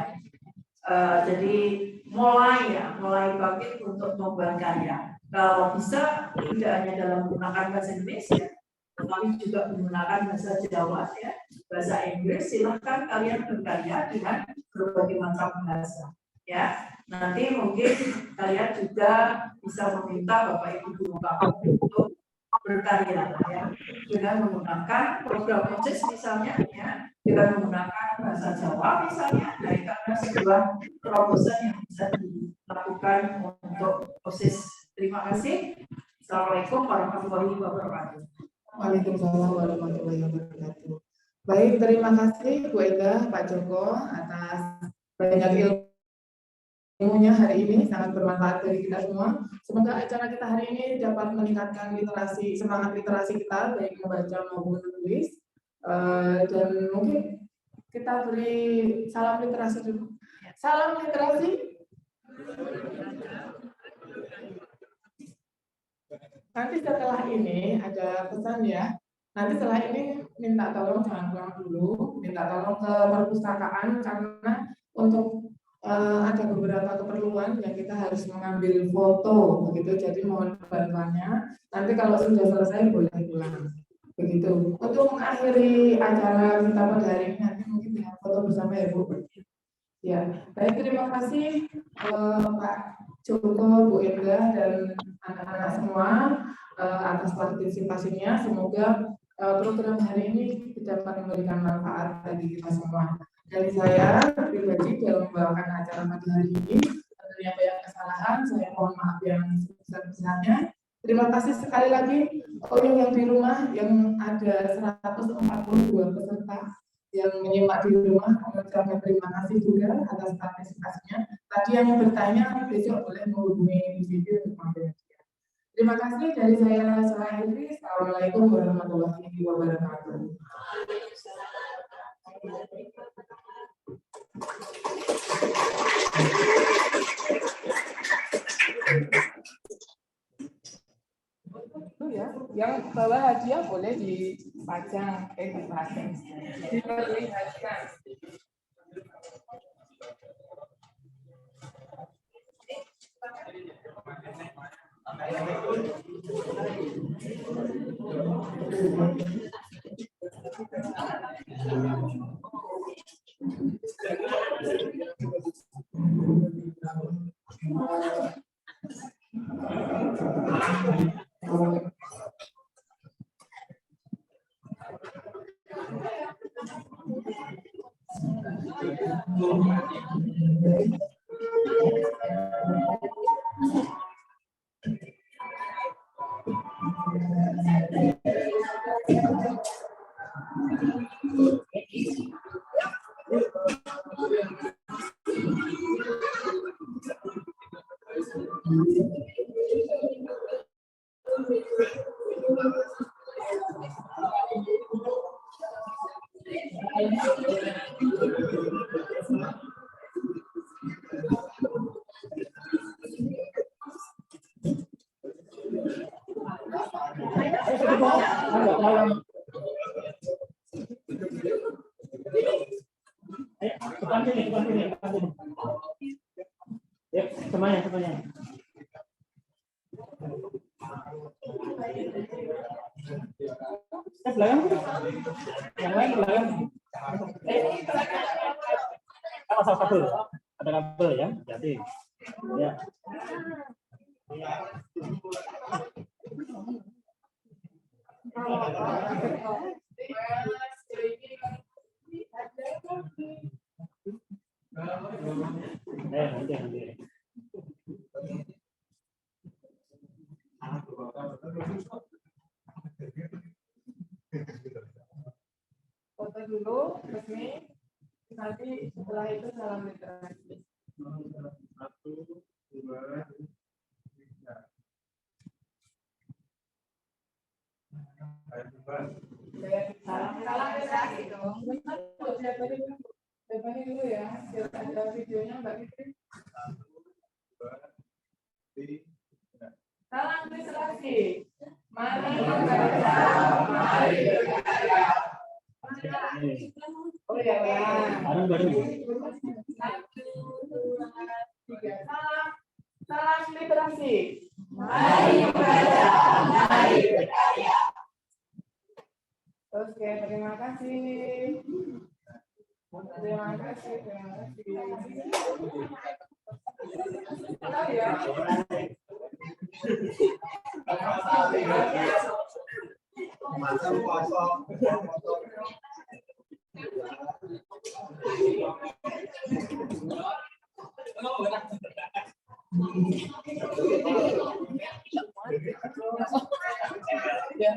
jadi mulai bangkit untuk membuat karya. Kalau bisa tidak hanya dalam menggunakan bahasa Indonesia, tetapi juga menggunakan bahasa Jawa ya, bahasa Inggris. Silahkan kalian berkarya dengan berbagai macam bahasa. Ya, nanti mungkin kalian juga bisa meminta Bapak Ibu guru kamu untuk berkarya ya dengan menggunakan program proses misalnya ya dengan menggunakan bahasa Jawa misalnya dari karena sebuah terobosan yang bisa dilakukan untuk proses. Terima kasih. Assalamualaikum warahmatullahi wabarakatuh. Waalaikumsalam warahmatullahi wabarakatuh. Baik, terima kasih Bu Ega, Pak Joko atas banyak ilmunya hari ini, sangat bermanfaat bagi kita semua. Semoga acara kita hari ini dapat meningkatkan semangat literasi kita, baik membaca maupun menulis. Dan mungkin kita beri salam literasi dulu. Salam literasi. Nanti setelah ini ada pesan ya. Nanti setelah ini minta tolong jangan pulang dulu, minta tolong ke perpustakaan karena untuk ada beberapa keperluan yang kita harus mengambil foto begitu. Jadi mohon bantuannya. Nanti kalau sudah selesai boleh pulang. Begitu. Untuk mengakhiri acara kita pada hari ini nanti mungkin dengan foto bersama ya Bu. Ya, baik terima kasih Pak Joko, Bu Ega dan anak-anak semua atas partisipasinya. Semoga program hari ini dapat memberikan manfaat bagi kita semua. Dari saya pribadi dalam membawakan acara pada hari ini, tentunya banyak kesalahan, saya mohon maaf yang sebesar-besarnya. Terima kasih sekali lagi. Oh yang di rumah yang ada 142 peserta yang menyimak di rumah, mengucapkan terima kasih juga atas partisipasinya. Tadi yang bertanya besok boleh menghubungi video untuk mampir. Terima kasih dari saya Sarah-Hendri. Assalamualaikum warahmatullahi wabarakatuh. Itu ya, yang bawa hadiah boleh dipajang, diperlihatkan. Semuanya. belakang. Yang lain belakang. Masalah kabel. Ada kabel ya, jadi. Ya. Nanti. Foto dulu, resmi. Nanti setelah itu salam literasi. 1, 2, 3. Salam literasi dong. Siapa dulu ya? Biar ada videonya Mbak Fitri. 1, 2, 3. Salam literasi. Mari membaca, mari berkarya. Oh ya, Bareng. 1, 2, 3. Salam literasi. Mari membaca, mari berkarya. Oke, terima kasih. Terima kasih. Tahu ya. Ya.